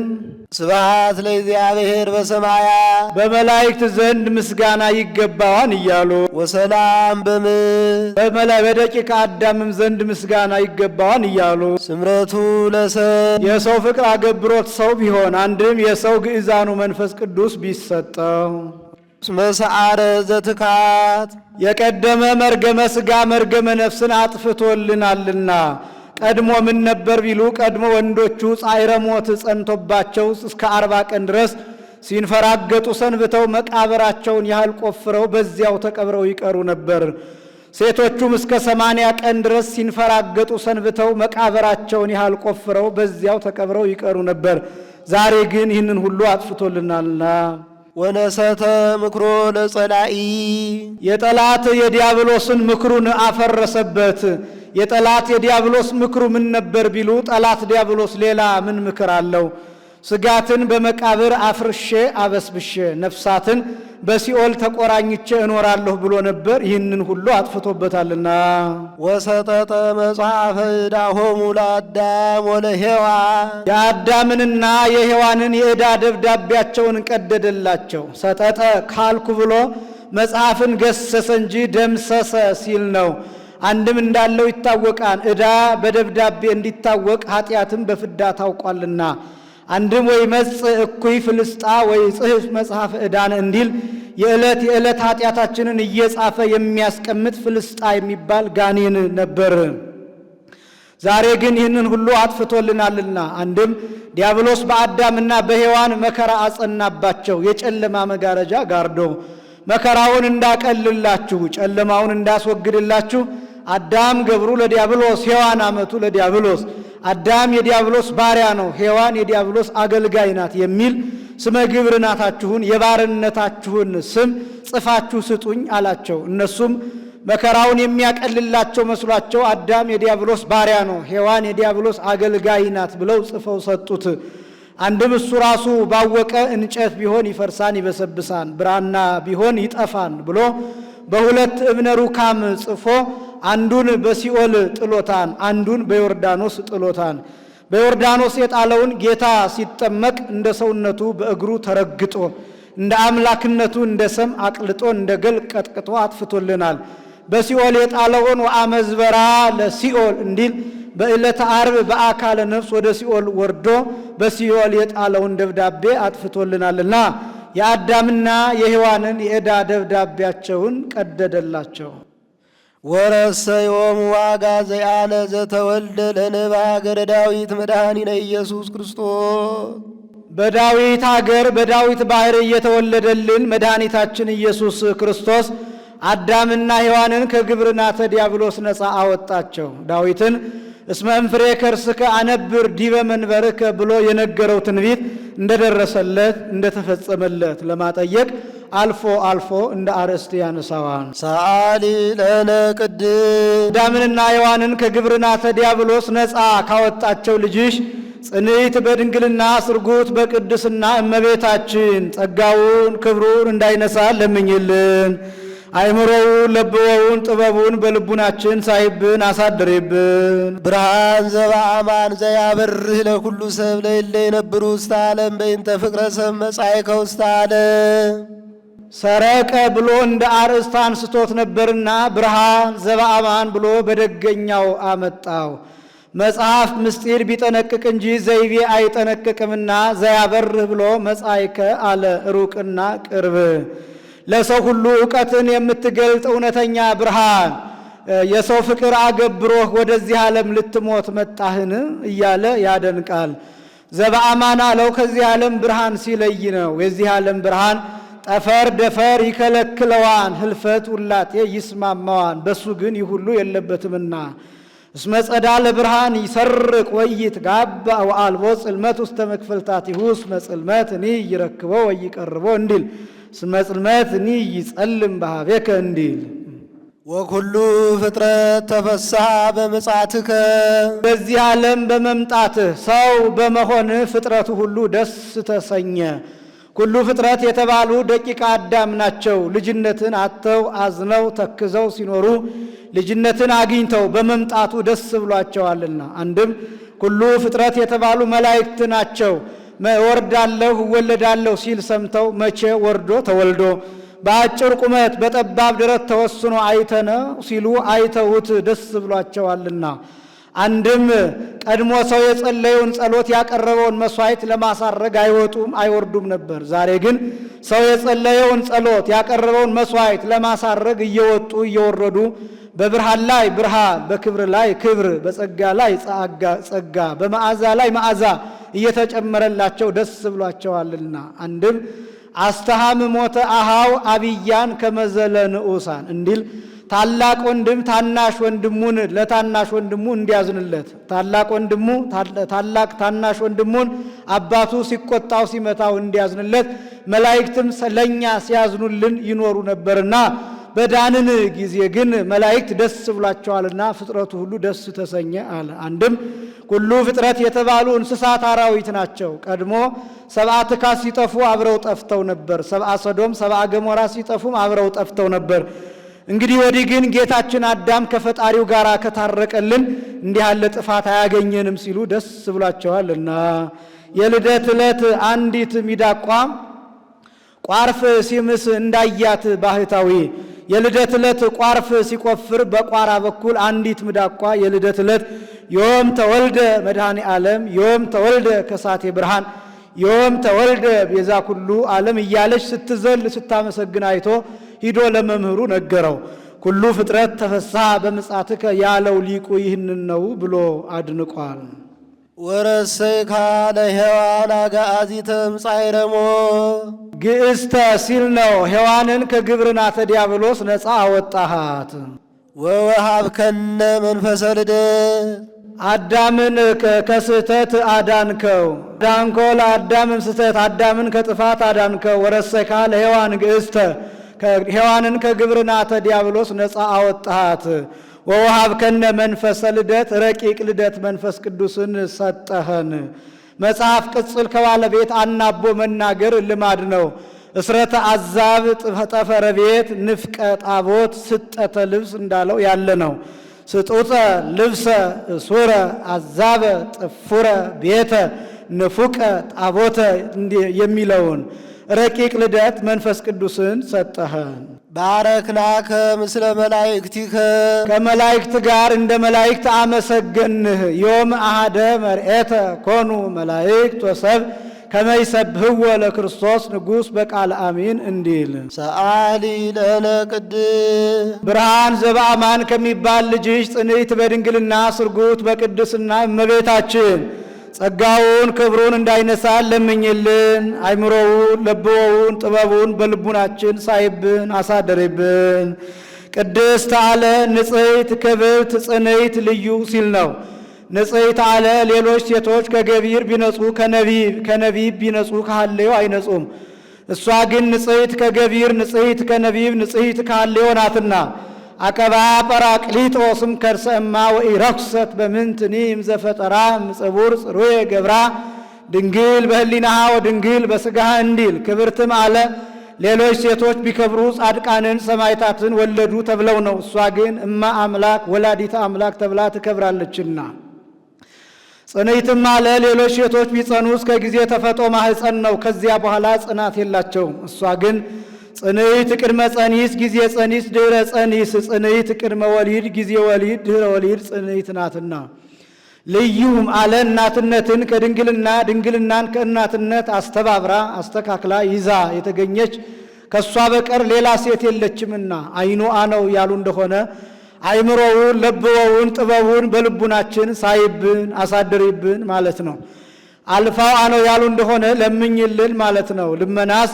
ስብሐት ለእግዚአብሔር በሰማያት በመላእክት ዘንድ ምስጋና ይገባዋን እያሉ ወሰላም በምድር በደቂቀ አዳምም ዘንድ ምስጋና ይገባዋን እያሉ ስምረቱ ለሰብ የሰው ፍቅር አገብሮት ሰው ቢሆን አንድም የሰው ግእዛኑ መንፈስ ቅዱስ ቢሰጠው መስዓረ ዘትካት የቀደመ መርገመ ሥጋ መርገመ ነፍስን አጥፍቶልናልና። ቀድሞ ምን ነበር ቢሉ ቀድሞ ወንዶቹ ጻዕረ ሞት ጸንቶባቸው እስከ 40 ቀን ድረስ ሲንፈራገጡ ሰንብተው መቃብራቸውን ያህል ቆፍረው በዚያው ተቀብረው ይቀሩ ነበር። ሴቶቹም እስከ 80 ቀን ድረስ ሲንፈራገጡ ሰንብተው መቃብራቸውን ያህል ቆፍረው በዚያው ተቀብረው ይቀሩ ነበር። ዛሬ ግን ይህንን ሁሉ አጥፍቶልናልና ወነሰተ ምክሮ ለጸላኢ የጠላት የዲያብሎስን ምክሩን አፈረሰበት። የጠላት የዲያብሎስ ምክሩ ምን ነበር ቢሉ ጠላት ዲያብሎስ ሌላ ምን ምክር አለው? ስጋትን በመቃብር አፍርሼ አበስብሼ ነፍሳትን በሲኦል ተቆራኝቼ እኖራለሁ ብሎ ነበር። ይህንን ሁሉ አጥፍቶበታልና ወሰጠጠ መጽሐፈ ዕዳሆሙ ለአዳም ወለሔዋን የአዳምንና የሔዋንን የዕዳ ደብዳቤያቸውን ቀደደላቸው። ሰጠጠ ካልኩ ብሎ መጽሐፍን ገሰሰ እንጂ ደምሰሰ ሲል ነው። አንድም እንዳለው ይታወቃል። ዕዳ በደብዳቤ እንዲታወቅ ኃጢአትም በፍዳ ታውቋልና። አንድም ወይ መጽ እኩይ ፍልስጣ ወይ ጽሕፍ መጽሐፍ ዕዳን እንዲል የዕለት ኃጢአታችንን እየጻፈ የሚያስቀምጥ ፍልስጣ የሚባል ጋኔን ነበር። ዛሬ ግን ይህንን ሁሉ አጥፍቶልናልና። አንድም ዲያብሎስ በአዳምና በሔዋን መከራ አጸናባቸው። የጨለማ መጋረጃ ጋርዶ መከራውን እንዳቀልላችሁ ጨለማውን እንዳስወግድላችሁ አዳም ገብሩ ለዲያብሎስ ሔዋን አመቱ ለዲያብሎስ አዳም የዲያብሎስ ባሪያ ነው፣ ሔዋን የዲያብሎስ አገልጋይ ናት የሚል ስመ ግብርናታችሁን የባርነታችሁን ስም ጽፋችሁ ስጡኝ አላቸው። እነሱም መከራውን የሚያቀልላቸው መስሏቸው አዳም የዲያብሎስ ባሪያ ነው፣ ሔዋን የዲያብሎስ አገልጋይ ናት ብለው ጽፈው ሰጡት። አንድም እሱ ራሱ ባወቀ እንጨት ቢሆን ይፈርሳን ይበሰብሳን፣ ብራና ቢሆን ይጠፋን ብሎ በሁለት እብነ ሩካም ጽፎ አንዱን በሲኦል ጥሎታን፣ አንዱን በዮርዳኖስ ጥሎታን። በዮርዳኖስ የጣለውን ጌታ ሲጠመቅ እንደ ሰውነቱ በእግሩ ተረግጦ እንደ አምላክነቱ እንደ ሰም አቅልጦ እንደ ገል ቀጥቅጦ አጥፍቶልናል። በሲኦል የጣለውን ወአመዝበራ ለሲኦል እንዲል በዕለተ ዓርብ በአካለ ነፍስ ወደ ሲኦል ወርዶ በሲኦል የጣለውን ደብዳቤ አጥፍቶልናልና የአዳምና የሔዋንን የዕዳ ደብዳቤያቸውን ቀደደላቸው። ወረሰዮም ዋጋ ዘያነ ዘተወልደ ለነ በሀገረ ዳዊት መድኃኒነ ኢየሱስ ክርስቶስ። በዳዊት ሀገር በዳዊት ባሕር እየተወለደልን መድኃኒታችን ኢየሱስ ክርስቶስ አዳምና ሔዋንን ከግብርናተ ዲያብሎስ ነፃ አወጣቸው። ዳዊትን እስመ እምፍሬ ከርስከ አነብር ዲበ መንበርከ ብሎ የነገረው ትንቢት እንደደረሰለት እንደተፈጸመለት ለማጠየቅ አልፎ አልፎ እንደ አርእስት ያነሳዋል። ሰአሊ ለነ ቅድስት አዳምንና ሔዋንን ከግብርናተ ዲያብሎስ ነፃ ካወጣቸው ልጅሽ ጽንዕት በድንግልና ስርጉት በቅድስና እመቤታችን ጸጋውን ክብሩን እንዳይነሳ ለምኝልን። አይምሮውን ለብወውን ጥበቡን በልቡናችን ሳይብን አሳድሬብን። ብርሃን ዘበአማን ዘያበርህ ለኩሉ ሰብ ለእለ ይነብሩ ውስተ ዓለም በእንተ ፍቅረ ሰብ መጻእከ ውስተ ዓለም። ሰረቀ ብሎ እንደ አርእስት አንስቶት ነበርና ብርሃን ዘበአማን ብሎ በደገኛው አመጣው። መጽሐፍ ምስጢር ቢጠነቅቅ እንጂ ዘይቤ አይጠነቅቅምና ዘያበርህ ብሎ መጻእከ አለ ሩቅና ቅርብ። ለሰው ሁሉ ዕውቀትን የምትገልጥ እውነተኛ ብርሃን የሰው ፍቅር አገብሮህ ወደዚህ ዓለም ልትሞት መጣህን እያለ ያደንቃል። ዘበአማን አለው ከዚህ ዓለም ብርሃን ሲለይ ነው። የዚህ ዓለም ብርሃን ጠፈር ደፈር ይከለክለዋን፣ ህልፈት ውላቴ ይስማማዋን፣ በሱ ግን ይህ ሁሉ የለበትምና። እስመ ጸዳለ ብርሃን ይሰርቅ ወይት ጋባ ወአልቦ ጽልመት ውስተ መክፈልታቲሁ እስመ ጽልመት እኒ ይረክቦ ወይቀርቦ እንዲል እስመ ጽልመት እኒ ይጸልም በኀቤከ እንዲል ወኩሉ ፍጥረት ተፈስሐ በምጽአትከ። በዚህ ዓለም በመምጣትህ ሰው በመሆንህ ፍጥረቱ ሁሉ ደስ ተሰኘ። ኩሉ ፍጥረት የተባሉ ደቂቀ አዳም ናቸው። ልጅነትን አጥተው አዝነው ተክዘው ሲኖሩ ልጅነትን አግኝተው በመምጣቱ ደስ ብሏቸዋልና። አንድም ኩሉ ፍጥረት የተባሉ መላእክት ናቸው። ወርዳለሁ እወለዳለሁ ሲል ሰምተው መቼ ወርዶ ተወልዶ በአጭር ቁመት በጠባብ ደረት ተወስኖ አይተነ ሲሉ አይተውት ደስ ብሏቸዋልና። አንድም ቀድሞ ሰው የጸለየውን ጸሎት ያቀረበውን መስዋዕት ለማሳረግ አይወጡም አይወርዱም ነበር። ዛሬ ግን ሰው የጸለየውን ጸሎት ያቀረበውን መስዋዕት ለማሳረግ እየወጡ እየወረዱ በብርሃን ላይ ብርሃን፣ በክብር ላይ ክብር፣ በጸጋ ላይ ጸጋ፣ በመዓዛ ላይ መዓዛ እየተጨመረላቸው ደስ ብሏቸዋልና። አንድም አስተሃም ሞተ አሃው አብያን ከመዘለ ንዑሳን እንዲል ታላቅ ወንድም ታናሽ ወንድሙን ለታናሽ ወንድሙ እንዲያዝንለት፣ ታላቅ ወንድሙ ታናሽ ወንድሙን አባቱ ሲቆጣው ሲመታው እንዲያዝንለት መላእክትም ለኛ ሲያዝኑልን ይኖሩ ነበርና በዳንን ጊዜ ግን መላእክት ደስ ብሏቸዋልና ፍጥረቱ ሁሉ ደስ ተሰኘ አለ። አንድም ኩሉ ፍጥረት የተባሉ እንስሳት አራዊት ናቸው። ቀድሞ ሰብአ ትካት ሲጠፉ አብረው ጠፍተው ነበር። ሰብአ ሰዶም ሰብአ ገሞራ ሲጠፉም አብረው ጠፍተው ነበር። እንግዲህ ወዲህ ግን ጌታችን አዳም ከፈጣሪው ጋር ከታረቀልን እንዲህ ያለ ጥፋት አያገኘንም ሲሉ ደስ ብሏቸዋልና። የልደት ዕለት አንዲት ሚዳቋ ቋርፍ ሲምስ እንዳያት ባህታዊ የልደት ዕለት ቋርፍ ሲቆፍር በቋራ በኩል አንዲት ሚዳቋ የልደት ዕለት ዮም ተወልደ መድኃኔ ዓለም ዮም ተወልደ ከሳቴ ብርሃን ዮም ተወልደ ቤዛ ኩሉ ዓለም እያለች ስትዘል ስታመሰግን አይቶ ሂዶ ለመምህሩ ነገረው። ኩሉ ፍጥረት ተፈስሐ በምጽአትከ ያለው ሊቁ ይህንን ነው ብሎ አድንቋል። ወረሰይካ ለሔዋን አግዓዚተ እምጻዕረ ሞት ግእስተ ሲል ነው። ሔዋንን ከግብርናተ ዲያብሎስ ነፃ አወጣሃት። ወወሃብከነ መንፈሰ ልደት አዳምን ከስህተት አዳንከው። ዳንኮ ለአዳምም ስህተት አዳምን ከጥፋት አዳንከው። ወረሰካ ለሔዋን ግእስተ ሔዋንን ከግብርናተ ዲያብሎስ ነፃ አወጣሃት። ወወሃብከነ መንፈሰ ልደት ረቂቅ ልደት መንፈስ ቅዱስን ሰጠኸን። መጽሐፍ ቅጽል ከባለቤት አናቦ መናገር ልማድ ነው። እስረተ አዛብ ጠፈረ ቤት ንፍቀ ጣቦት ስጠተ ልብስ እንዳለው ያለ ነው። ስጡፀ ልብሰ እሱረ አዛበ ጥፉረ ቤተ ንፉቀ ጣቦተ የሚለውን ረቂቅ ልደት መንፈስ ቅዱስን ሰጠኸን። ባረክናከ ምስለ መላእክቲከ ከመላእክት ጋር እንደ መላእክት አመሰገንህ። ዮም አሃደ መርኤተ ኮኑ መላእክት ወሰብ ከመይሰብህዎ ለክርስቶስ ንጉሥ በቃል አሚን እንዲል ሰአሊ ለነ ቅድስ ብርሃን ዘበአማን ከሚባል ልጅሽ ጽንዕት በድንግልና ስርጉት በቅድስና እመቤታችን ጸጋውን ክብሩን እንዳይነሳን ለምኝልን። አይምሮውን ለብወውን ጥበቡን በልቡናችን ሳይብን አሳደሪብን። ቅድስት አለ ንጽሕት ክብርት ጽንዕት ልዩ ሲል ነው። ንጽሕት አለ ሌሎች ሴቶች ከገቢር ቢነጹ ከነቢብ ቢነጹ ከሐሌው አይነጹም። እሷ ግን ንጽሕት ከገቢር ንጽሕት ከነቢብ ንጽሕት ከሐሌው ናትና። አቀባ ጰራቅሊጦስም ከርሰ እማ ወኢረክሰት በምንትኒም ዘፈጠራ ምጽቡር ጽሩየ ገብራ ድንግል በህሊናሃ ወድንግል በሥጋሃ እንዲል ክብርትም አለ ሌሎች ሴቶች ቢከብሩ ጻድቃንን ሰማዕታትን ወለዱ ተብለው ነው። እሷ ግን እማ አምላክ ወላዲተ አምላክ ተብላ ትከብራለችና። ጽንዕትም አለ ሌሎች ሴቶች ቢጸኑ እስከ ጊዜ ተፈጦ ማህፀን ነው። ከዚያ በኋላ ጽናት የላቸውም። እሷ ግን ጽንዕት ቅድመ ጸኒስ ጊዜ ጸኒስ ድህረ ጸኒስ ጽንዕት ቅድመ ወሊድ ጊዜ ወሊድ ድህረ ወሊድ ጽንዕት ናትና። ልዩም አለ እናትነትን ከድንግልና ድንግልናን ከእናትነት አስተባብራ አስተካክላ ይዛ የተገኘች ከእሷ በቀር ሌላ ሴት የለችምና። አይኑአ ነው ያሉ እንደሆነ አይምሮውን ለብወውን ጥበቡን በልቡናችን ሳይብን አሳድሪብን ማለት ነው። አልፋው አነው ያሉ እንደሆነ ለምኝልን ማለት ነው። ልመናስ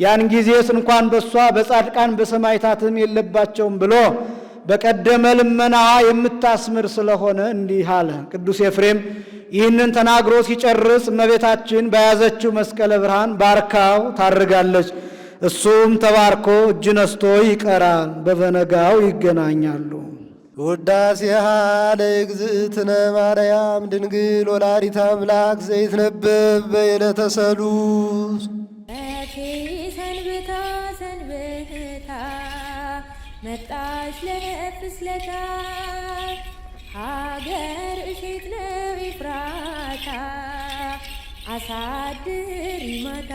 ያን ጊዜስ እንኳን በሷ በጻድቃን በሰማዕታትም የለባቸውም ብሎ በቀደመ ልመናዋ የምታስምር ስለሆነ እንዲህ አለ። ቅዱስ ኤፍሬም ይህንን ተናግሮ ሲጨርስ እመቤታችን በያዘችው መስቀለ ብርሃን ባርካው ታርጋለች። እሱም ተባርኮ እጅ ነስቶ ይቀራል። በበነጋው ይገናኛሉ። ውዳሴሃ ለእግዝእትነ ማርያም ድንግል ወላዲተ አምላክ ዘይትነበብ በዕለተ ሰሉስ ሰንብታ ሰንብታ መጣች ለፍስለታ ሀገር እሸት ነው ኤፍራታ አሳድሪ ማታ